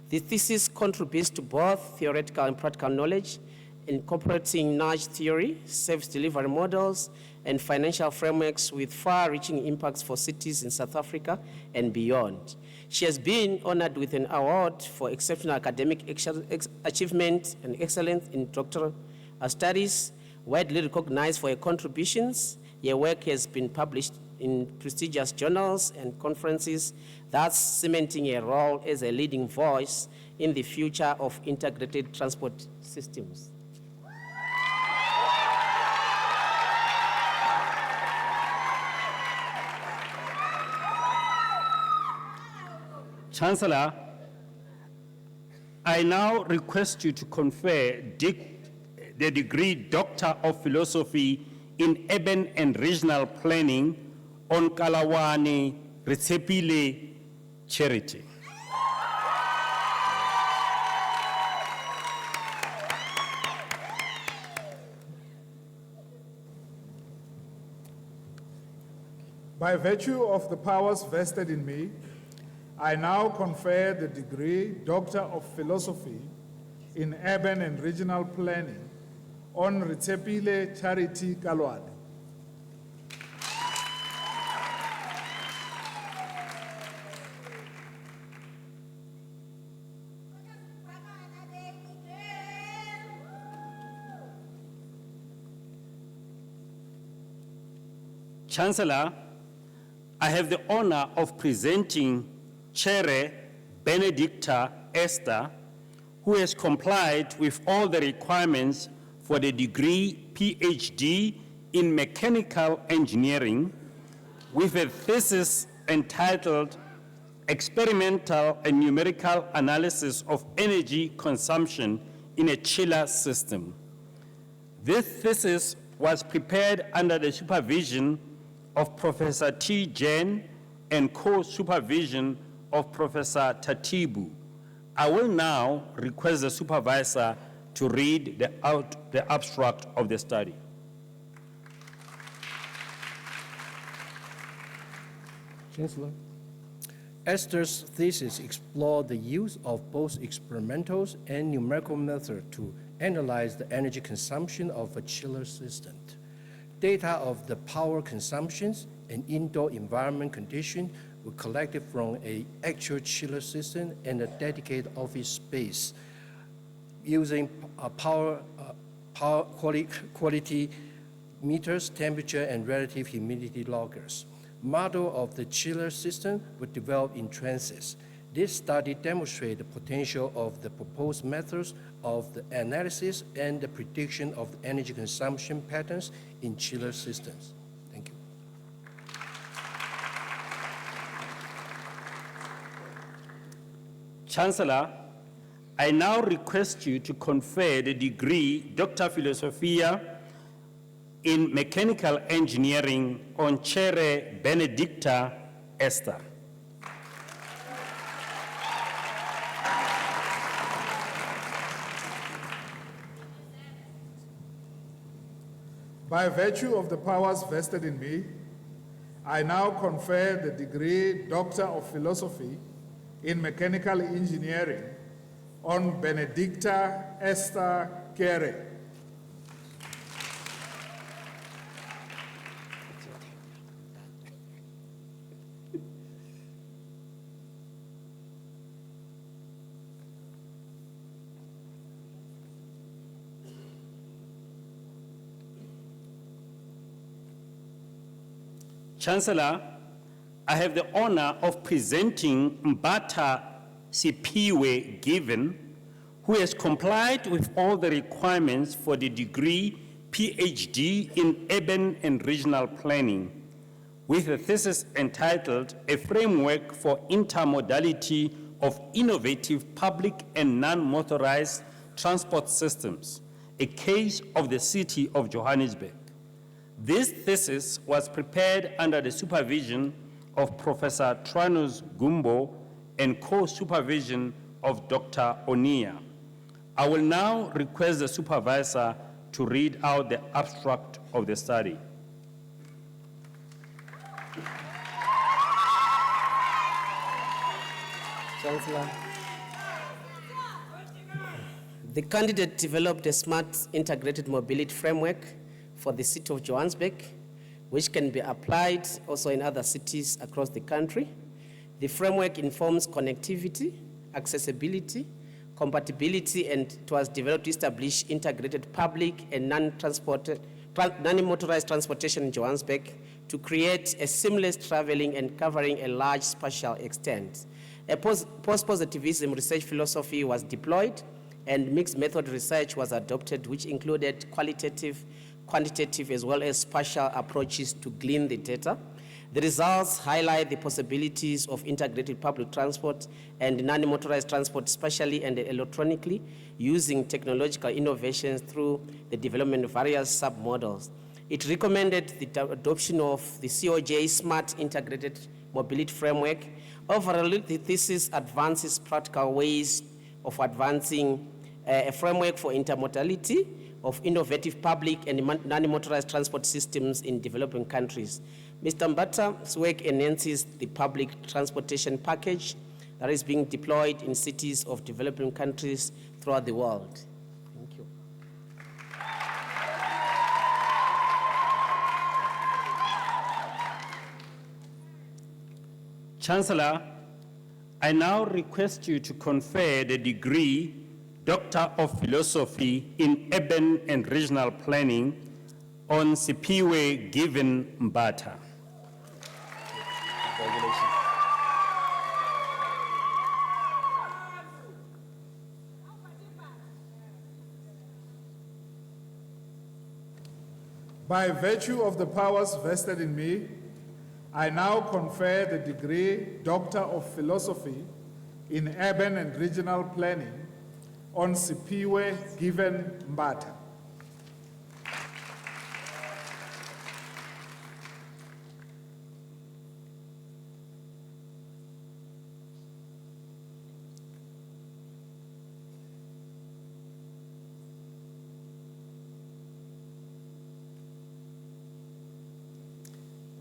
The thesis contributes to both theoretical and practical knowledge, incorporating nudge theory, service delivery models, and financial frameworks with far-reaching impacts for cities in South Africa and beyond. She has been honored with an award for exceptional academic achievement and excellence in doctoral studies, widely recognized for her contributions. Your work has been published in prestigious journals and conferences, thus cementing a role as a leading voice in the future of integrated transport systems. Chancellor, I now request you to confer the degree Doctor of Philosophy in Urban and Regional Planning on Kalwawane Ritepile Charity. By virtue of the powers vested in me, I now confer the degree Doctor of Philosophy in Urban and Regional Planning on Ritepile Charity Kalwawane. Chancellor, I have the honor of presenting Chere Benedicta Esther, who has complied with all the requirements for the degree PhD in Mechanical Engineering with a thesis entitled Experimental and Numerical Analysis of Energy Consumption in a chiller system. This thesis was prepared under the supervision of Professor T. Jain and co-supervision of Professor Tatibu. I will now request the supervisor to read the abstract of the study. Chancellor. Esther's thesis explored the use of both experimental and numerical methods to analyze the energy consumption of a chiller system. Data of the power consumptions and indoor environment conditions were collected from an actual chiller system and a dedicated office space using power quality meters, temperature, and relative humidity loggers. Model of the chiller system were developed in transit. This study demonstrated the potential of the proposed methods of the analysis and the prediction of the energy consumption patterns in chiller systems. Thank you. Chancellor, I now request you to confer the degree Doctor Philosophia in Mechanical Engineering on Chere Benedicta Esther. By virtue of the powers vested in me, I now confer the degree Doctor of Philosophy in Mechanical Engineering on Benedicta Esther Kere. Chancellor, I have the honor of presenting Mbata Sipiwe Given, who has complied with all the requirements for the degree PhD in Urban and Regional Planning, with a thesis entitled A Framework for Intermodality of Innovative Public and Non-Motorized Transport Systems, a case of the city of Johannesburg. This thesis was prepared under the supervision of Professor Tranus Gumbo and co-supervision of Dr. Onia. I will now request the supervisor to read out the abstract of the study. Chancellor. The candidate developed a smart integrated mobility framework for the city of Johannesburg, which can be applied also in other cities across the country. The framework informs connectivity, accessibility, compatibility, and it was developed to establish integrated public and non-motorized transportation in Johannesburg to create a seamless traveling and covering a large spatial extent. A post-positivism research philosophy was deployed, and mixed method research was adopted, which included qualitative, quantitative, as well as spatial approaches to glean the data. The results highlight the possibilities of integrated public transport and non-motorized transport spatially and electronically using technological innovations through the development of various submodels. It recommended the adoption of the COJ Smart Integrated Mobility Framework. Overall, the thesis advances practical ways of advancing a framework for intermodality of innovative public and non-motorized transport systems in developing countries. Mr. Mbata's work enhances the public transportation package that is being deployed in cities of developing countries throughout the world. Thank you. Chancellor, I now request you to confer the degree Doctor of Philosophy in Urban and Regional Planning on Sipiwe Given Mbata. Congratulations. By virtue of the powers vested in me, I now confer the degree Doctor of Philosophy in Urban and Regional Planning on Sipiwe Given Mbata.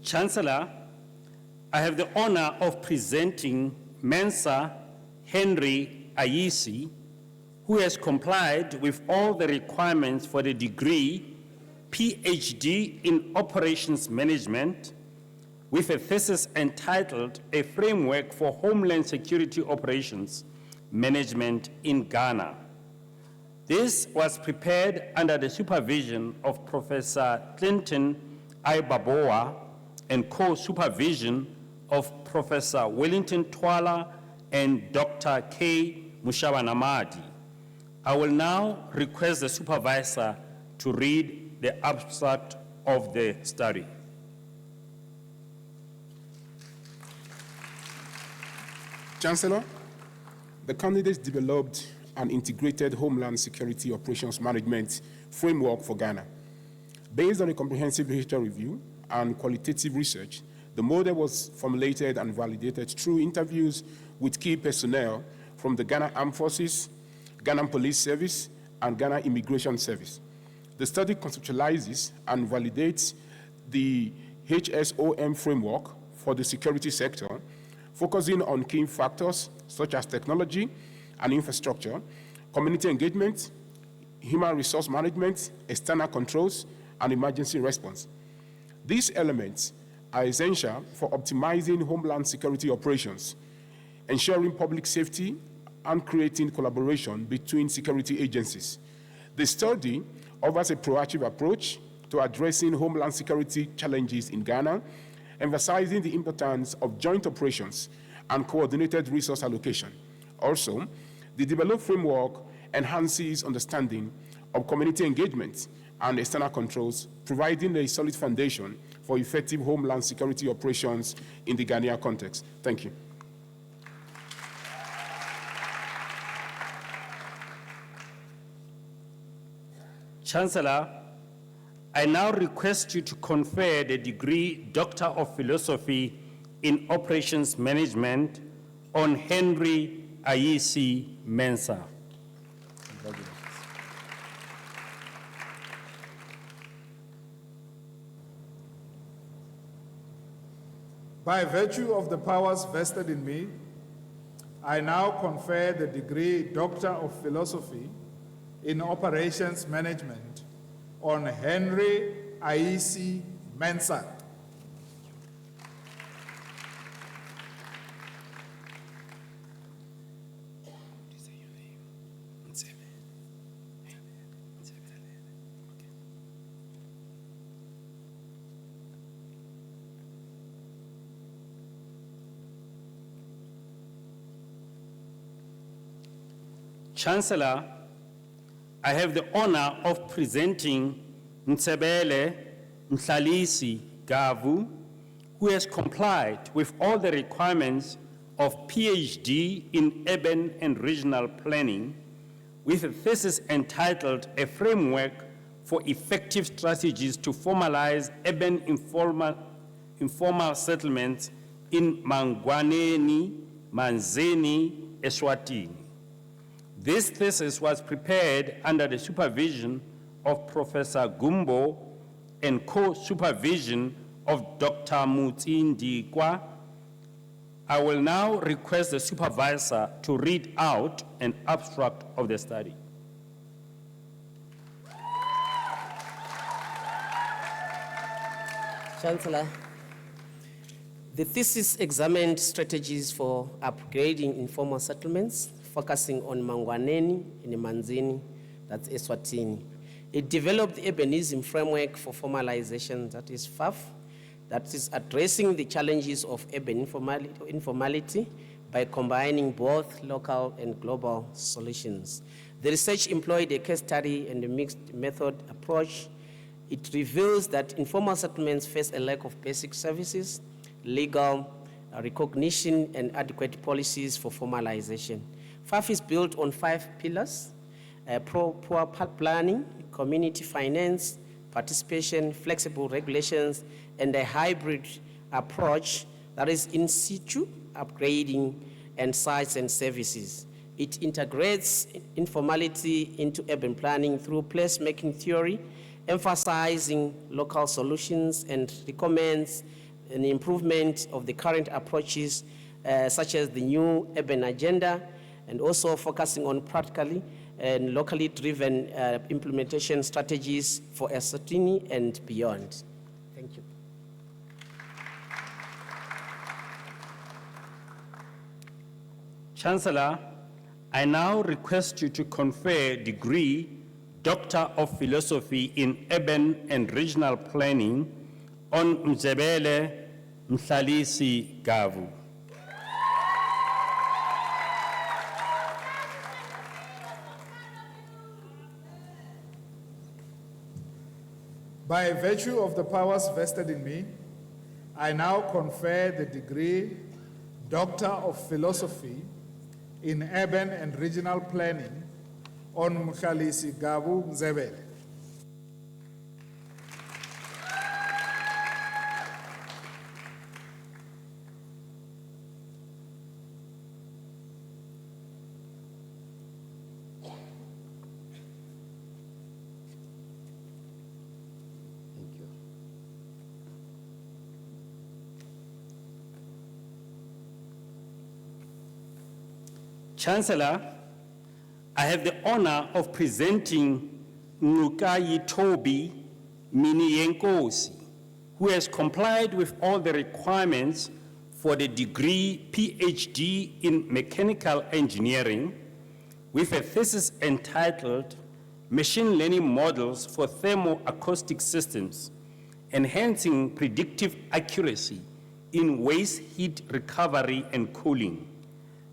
Chancellor, I have the honor of presenting Mensa Henry Ayisi, who has complied with all the requirements for the degree PhD in Operations Management with a thesis entitled A Framework for Homeland Security Operations Management in Ghana. This was prepared under the supervision of Professor Clinton Ibaboa and co-supervision of Professor Wellington Twala and Dr. K. Mushabanamadi. I will now request the supervisor to read the abstract of the study. Chancellor, the candidates developed an integrated Homeland Security Operations Management framework for Ghana. Based on a comprehensive literature review and qualitative research, the model was formulated and validated through interviews with key personnel from the Ghana Armed Forces, Ghana Police Service, and Ghana Immigration Service. The study conceptualizes and validates the HSOM framework for the security sector, focusing on key factors such as technology and infrastructure, community engagement, human resource management, external controls, and emergency response. These elements are essential for optimizing Homeland Security operations, ensuring public safety, and creating collaboration between security agencies. The study offers a proactive approach to addressing Homeland Security challenges in Ghana, emphasizing the importance of joint operations and coordinated resource allocation. Also, the developed framework enhances understanding of community engagement and external controls, providing a solid foundation for effective Homeland Security operations in the Ghanaian context. Thank you. Chancellor, I now request you to confer the degree Doctor of Philosophy in Operations Management on Henry Ayisi Mensa. By virtue of the powers vested in me, I now confer the degree Doctor of Philosophy in Operations Management on Henry Ayisi Mensa. Chancellor, I have the honor of presenting Ntsebele Mhlalisi Gavu, who has complied with all the requirements of PhD in Urban and Regional Planning with a thesis entitled A Framework for Effective Strategies to Formalize Urban Informal Settlements in Mangwaneni, Manzeni, Eswatini. This thesis was prepared under the supervision of Professor Gumbo and co-supervision of Dr. Mutsindi Kwa. I will now request the supervisor to read out an abstract of the study. Chancellor, the thesis examined strategies for upgrading informal settlements, focusing on Mangwaneni and Manzini, that's Eswatini. It developed the urbanism framework for formalization, that is FAF, that is addressing the challenges of urban informality by combining both local and global solutions. The research employed a case study and a mixed method approach. It reveals that informal settlements face a lack of basic services, legal recognition, and adequate policies for formalization. FAF is built on 5 pillars: poor planning, community finance, participation, flexible regulations, and a hybrid approach that is in situ upgrading and sites and services. It integrates informality into urban planning through placemaking theory, emphasizing local solutions, and recommends an improvement of the current approaches such as the new urban agenda, and also focusing on practically and locally driven implementation strategies for Eswatini and beyond. Thank you. Chancellor, I now request you to confer degree Doctor of Philosophy in Urban and Regional Planning on Mzebele Mhlalisi Gavu. By virtue of the powers vested in me, I now confer the degree Doctor of Philosophy in Urban and Regional Planning on Mhlalisi Gavu Mzebele. Chancellor, I have the honor of presenting Nukayi Toby Miniyenkosi, who has complied with all the requirements for the degree PhD in Mechanical Engineering with a thesis entitled Machine Learning Models for Thermoacoustic Systems, Enhancing Predictive Accuracy in Waste Heat Recovery and Cooling.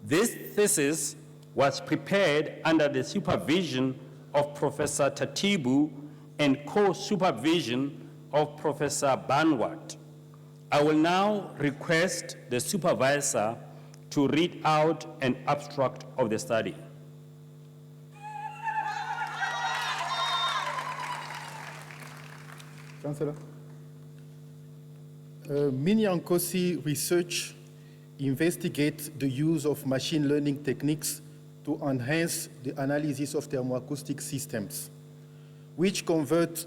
This thesis was prepared under the supervision of Professor Tatibu and co-supervision of Professor Banwat. I will now request the supervisor to read out an abstract of the study. Chancellor. Miniyenkosi research investigates the use of machine learning techniques to enhance the analysis of thermoacoustic systems, which convert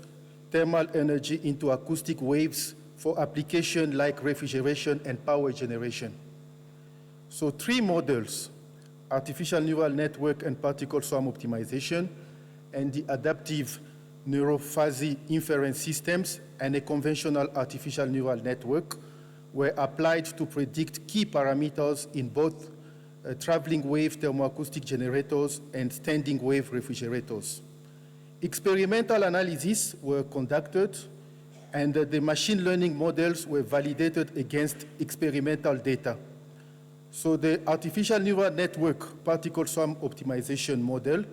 thermal energy into acoustic waves for applications like refrigeration and power generation. So 3 models, artificial neural network and particle swarm optimization, and the adaptive neurofuzzy inference systems and a conventional artificial neural network were applied to predict key parameters in both traveling wave thermoacoustic generators and standing wave refrigerators. Experimental analyses were conducted, and the machine learning models were validated against experimental data. So the artificial neural network particle swarm optimization model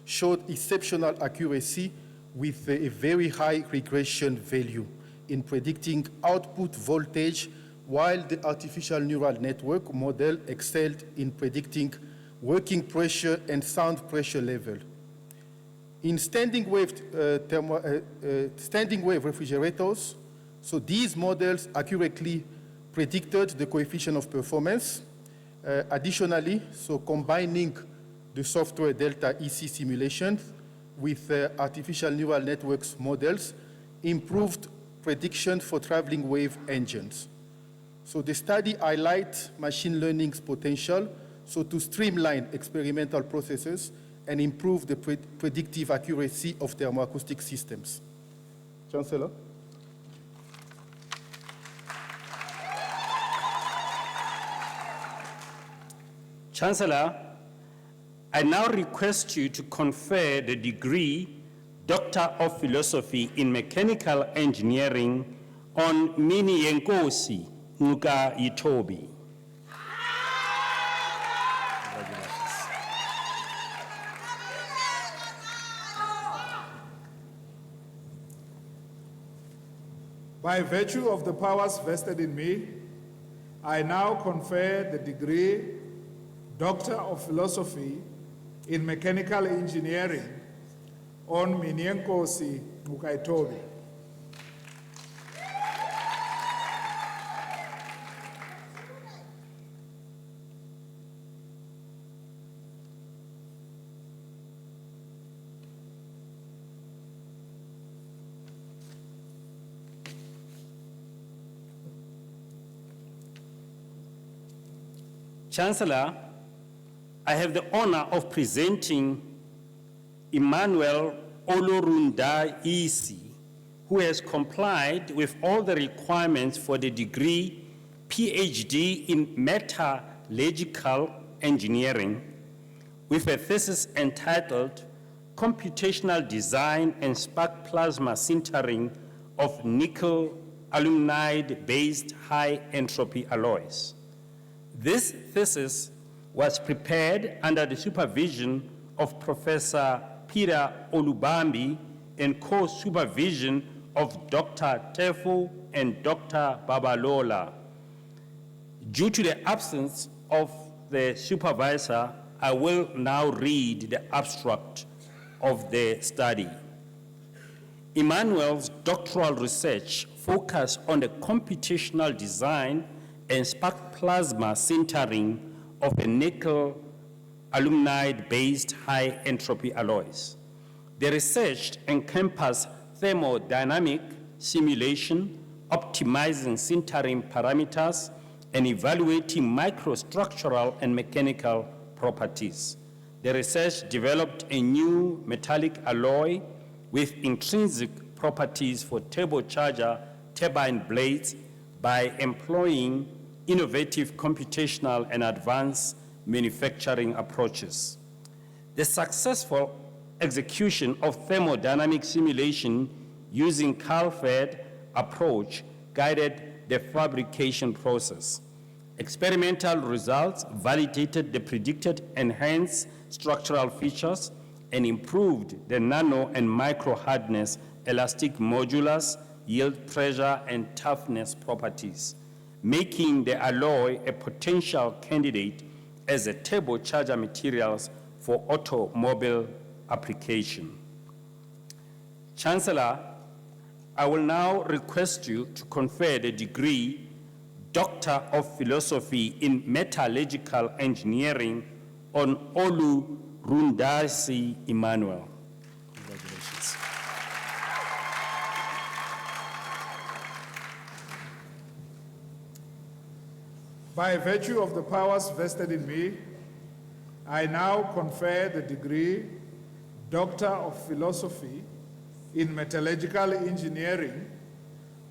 showed exceptional accuracy with a very high regression value in predicting output voltage, while the artificial neural network model excelled in predicting working pressure and sound pressure level. In standing wave refrigerators, so these models accurately predicted the coefficient of performance. Additionally, so combining the software Delta EC simulation with artificial neural networks models improved prediction for traveling wave engines. So the study highlights machine learning's potential to streamline experimental processes and improve the predictive accuracy of thermoacoustic systems. Chancellor. Chancellor, I now request you to confer the degree Doctor of Philosophy in Mechanical Engineering on Miniyenkosi Nukayi Toby. By virtue of the powers vested in me, I now confer the degree Doctor of Philosophy in Mechanical Engineering on Minyenkosi Mukaitobi. Chancellor, I have the honor of presenting Emmanuel Olorunda Isi, who has complied with all the requirements for the degree PhD in Metallurgical Engineering, with a thesis entitled Computational Design and Spark Plasma Sintering of Nickel Aluminide-Based High Entropy Alloys. This thesis was prepared under the supervision of Professor Peter Olubambi and co-supervision of Dr. Tefu and Dr. Babalola. Due to the absence of the supervisor, I will now read the abstract of the study. Emmanuel's doctoral research focused on the computational design and spark plasma sintering of a nickel aluminide-based high entropy alloys. The research encompassed thermodynamic simulation, optimizing sintering parameters, and evaluating microstructural and mechanical properties. The research developed a new metallic alloy with intrinsic properties for turbocharger turbine blades by employing innovative computational and advanced manufacturing approaches. The successful execution of thermodynamic simulation using CalFED approach guided the fabrication process. Experimental results validated the predicted enhanced structural features and improved the nano and micro hardness, elastic modulus, yield pressure, and toughness properties, making the alloy a potential candidate as a turbocharger materials for automobile application. Chancellor, I will now request you to confer the degree Doctor of Philosophy in Metallurgical Engineering on Olu Rundasi Emmanuel. Congratulations. By virtue of the powers vested in me, I now confer the degree Doctor of Philosophy in Metallurgical Engineering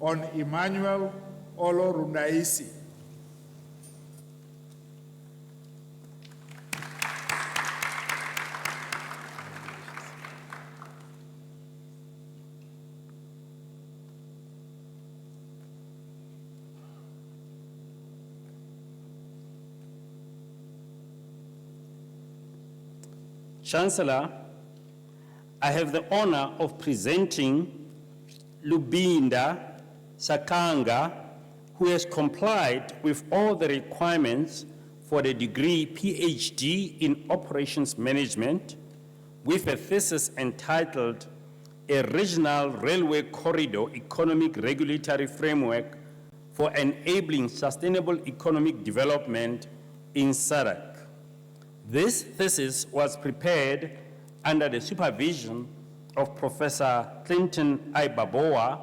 on Emmanuel Olorundaisi. Chancellor, I have the honor of presenting Lubinda Sakanga, who has complied with all the requirements for the degree PhD in Operations Management with a thesis entitled A Regional Railway Corridor Economic Regulatory Framework for Enabling Sustainable Economic Development in SADC. This thesis was prepared under the supervision of Professor Clinton Ibaboa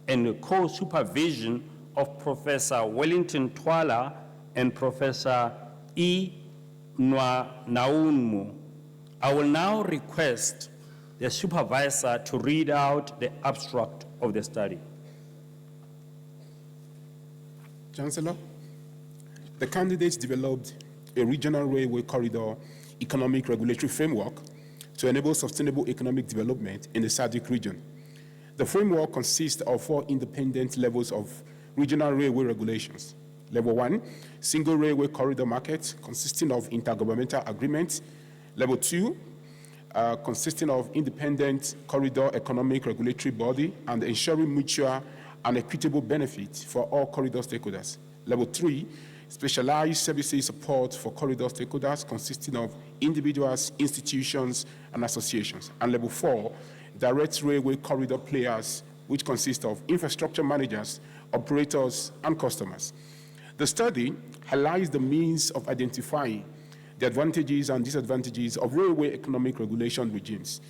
and the co-supervision of Professor Wellington Twala and Professor E. Naunmu. I will now request the supervisor to read out the abstract of the study. Chancellor, the candidates developed a regional railway corridor economic regulatory framework to enable sustainable economic development in the SADC region. The framework consists of 4 independent levels of regional railway regulations. Level 1, single railway corridor market consisting of intergovernmental agreements. Level 2, consisting of independent corridor economic regulatory body and ensuring mutual and equitable benefit for all corridor stakeholders. Level 3, specialized services support for corridor stakeholders consisting of individuals, institutions, and associations. And level 4, direct railway corridor players, which consist of infrastructure managers, operators, and customers. The study highlights the means of identifying the advantages and disadvantages of railway economic regulation regimes,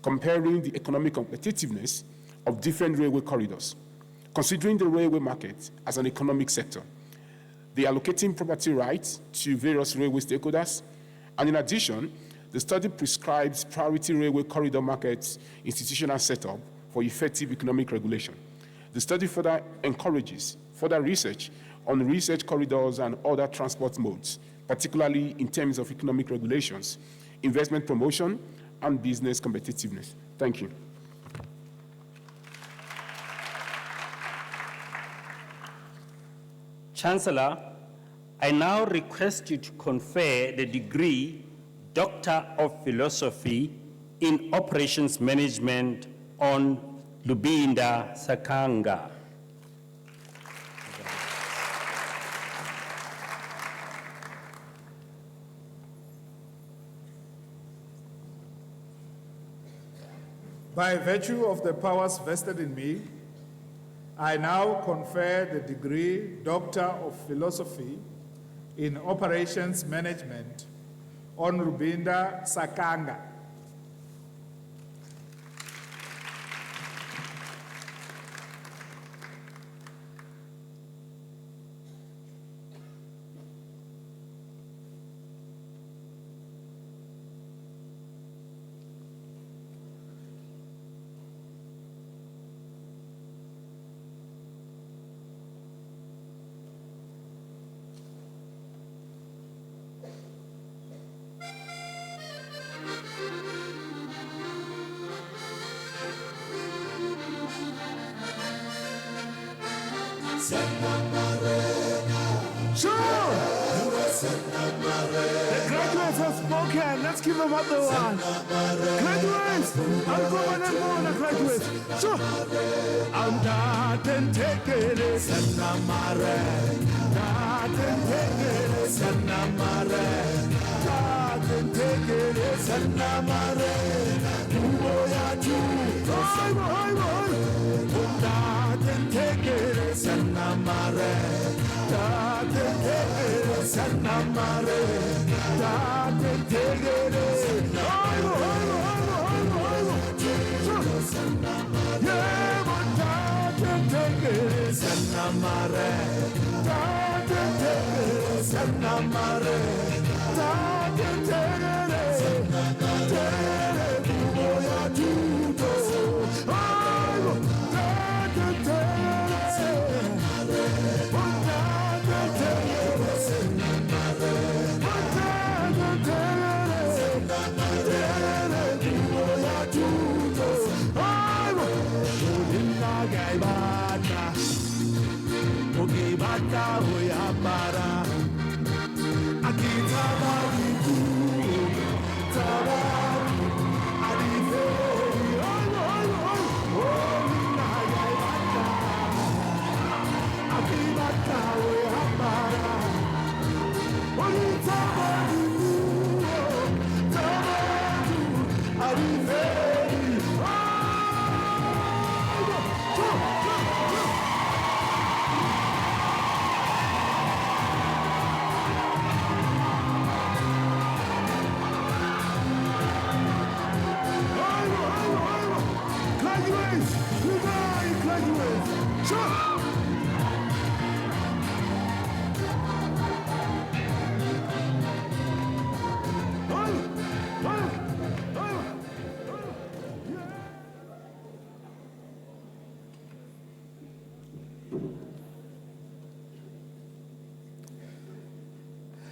comparing the economic competitiveness of different railway corridors, considering the railway market as an economic sector, the allocating property rights to various railway stakeholders, and in addition, the study prescribes priority railway corridor markets institutional setup for effective economic regulation. The study further encourages further research on research corridors and other transport modes, particularly in terms of economic regulations, investment promotion, and business competitiveness. Thank you. Chancellor, I now request you to confer the degree Doctor of Philosophy in Operations Management on Lubinda Sakanga. By virtue of the powers vested in me, I now confer the degree Doctor of Philosophy in Operations Management on Lubinda Sakanga. The graduates have spoken. Let's give them another one. Graduates, I'll go on and more on the graduates. Sure. I'm that and take it, Sanamare. That and take it, Sanamare. That and take it, Sanamare. Uboyaju, that and take it, Sanamare. That and take it, Sanamare. That and take it, yeah, but that and take it, Sanamare. That and take it, Sanamare. That and take it, Uboyaju, that and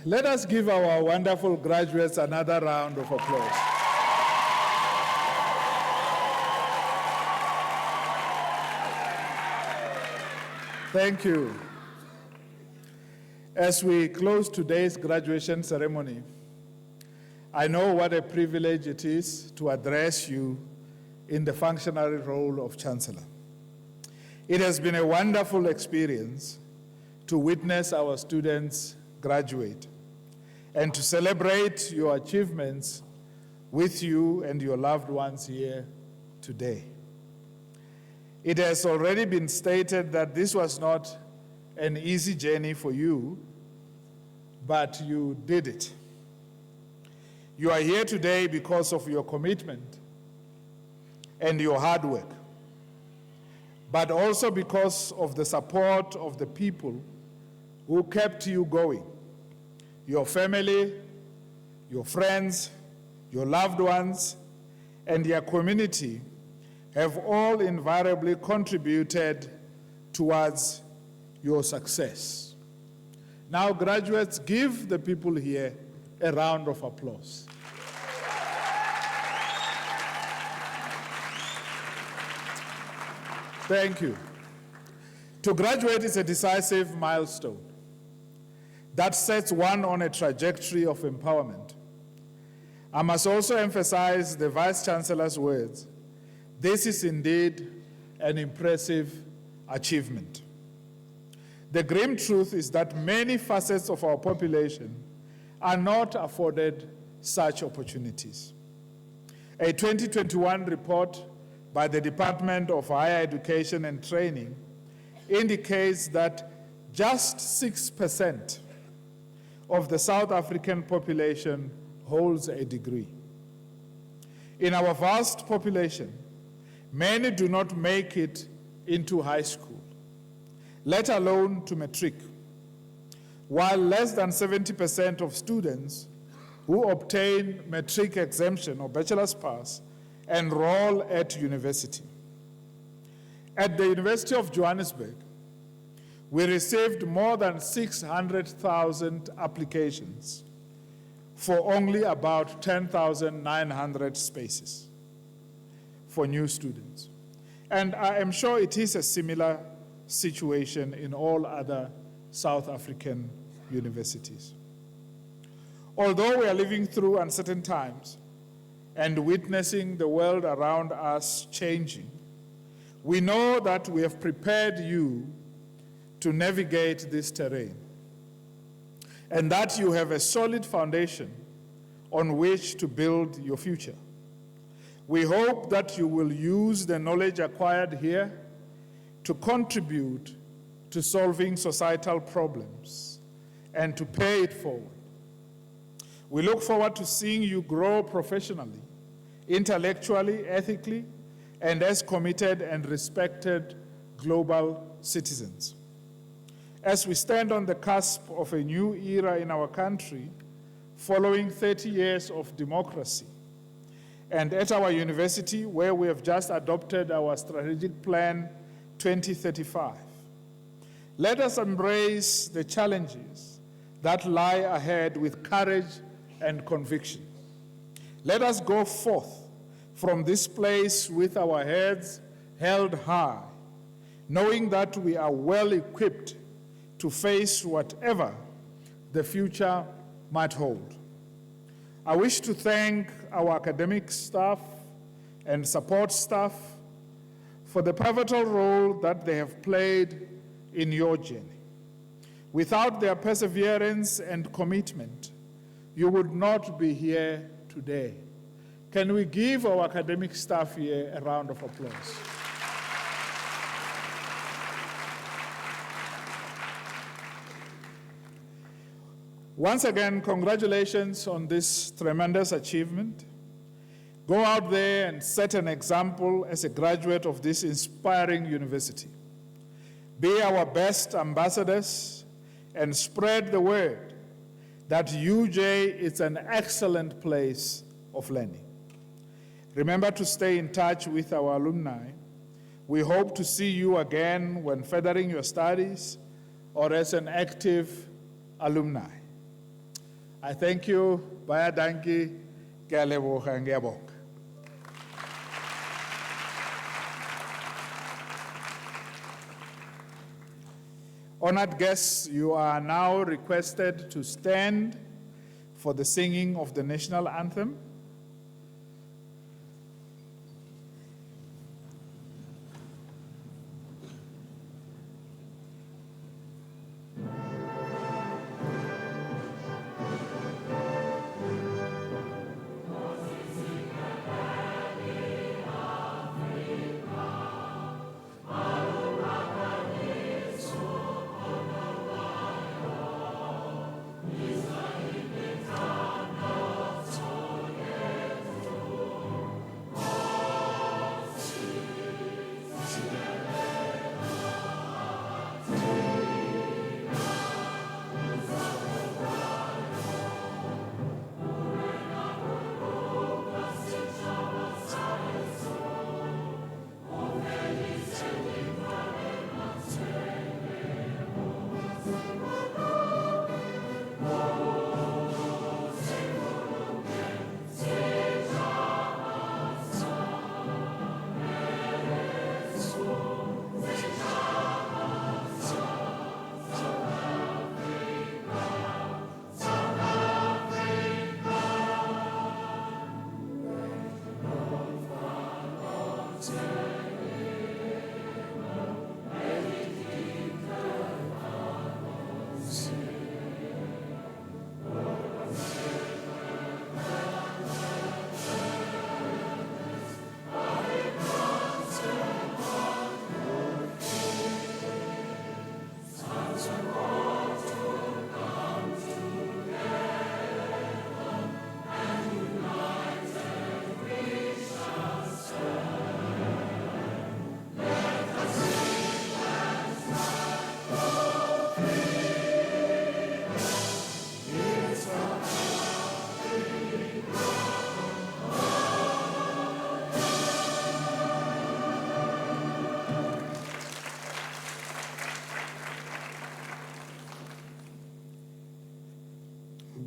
Let us give our wonderful graduates another round of applause. Thank you. As we close today's graduation ceremony, I know what a privilege it is to address you in the functionary role of Chancellor. It has been a wonderful experience to witness our students graduate and to celebrate your achievements with you and your loved ones here today. It has already been stated that this was not an easy journey for you, but you did it. You are here today because of your commitment and your hard work, but also because of the support of the people who kept you going. Your family, your friends, your loved ones, and your community have all invariably contributed towards your success. Now, graduates, give the people here a round of applause. Thank you. To graduate is a decisive milestone that sets one on a trajectory of empowerment. I must also emphasize the Vice-Chancellor's words. This is indeed an impressive achievement. The grim truth is that many facets of our population are not afforded such opportunities. A 2021 report by the Department of Higher Education and Training indicates that just 6% of the South African population holds a degree. In our vast population, many do not make it into high school, let alone to matric, while less than 70% of students who obtain matric exemption or bachelor's pass enroll at university. At the University of Johannesburg, we received more than 600,000 applications for only about 10,900 spaces for new students. And I am sure it is a similar situation in all other South African universities. Although we are living through uncertain times and witnessing the world around us changing, we know that we have prepared you to navigate this terrain, and that you have a solid foundation on which to build your future. We hope that you will use the knowledge acquired here to contribute to solving societal problems and to pay it forward. We look forward to seeing you grow professionally, intellectually, ethically, and as committed and respected global citizens. As we stand on the cusp of a new era in our country, following 30 years of democracy, and at our university, where we have just adopted our strategic plan 2035, let us embrace the challenges that lie ahead with courage and conviction. Let us go forth from this place with our heads held high, knowing that we are well equipped to face whatever the future might hold. I wish to thank our academic staff and support staff for the pivotal role that they have played in your journey. Without their perseverance and commitment, you would not be here today. Can we give our academic staff here a round of applause? Once again, congratulations on this tremendous achievement. Go out there and set an example as a graduate of this inspiring university. Be our best ambassadors and spread the word that UJ is an excellent place of learning. Remember to stay in touch with our alumni. We hope to see you again when furthering your studies or as an active alumni. I thank you. Baya danki, ke a leboga, ngiyabonga. Honored guests, you are now requested to stand for the singing of the national anthem.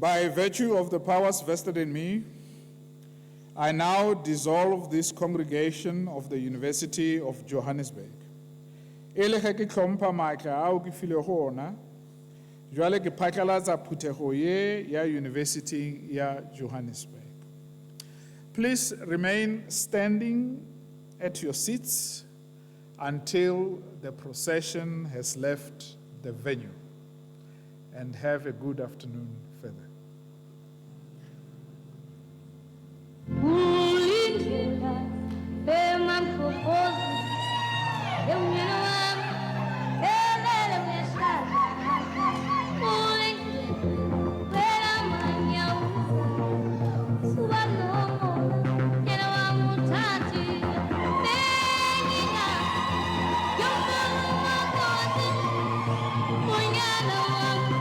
By virtue of the powers vested in me, I now dissolve this congregation of the University of Johannesburg. E le ge ke hlompha maatla ao ke filego ona, jwale ke phatlalatsa phuthego ye ya University ya Johannesburg. Please remain standing at your seats until the procession has left the venue, and have a good afternoon further. Ulindlela bemampokozi yomnyana wami evele uyashada ulindlela manyawuza subanomona nyana wami uthathi bengina yommamumakozi unyana wami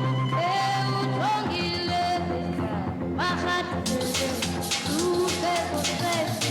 ewuthongile bahati Tuve você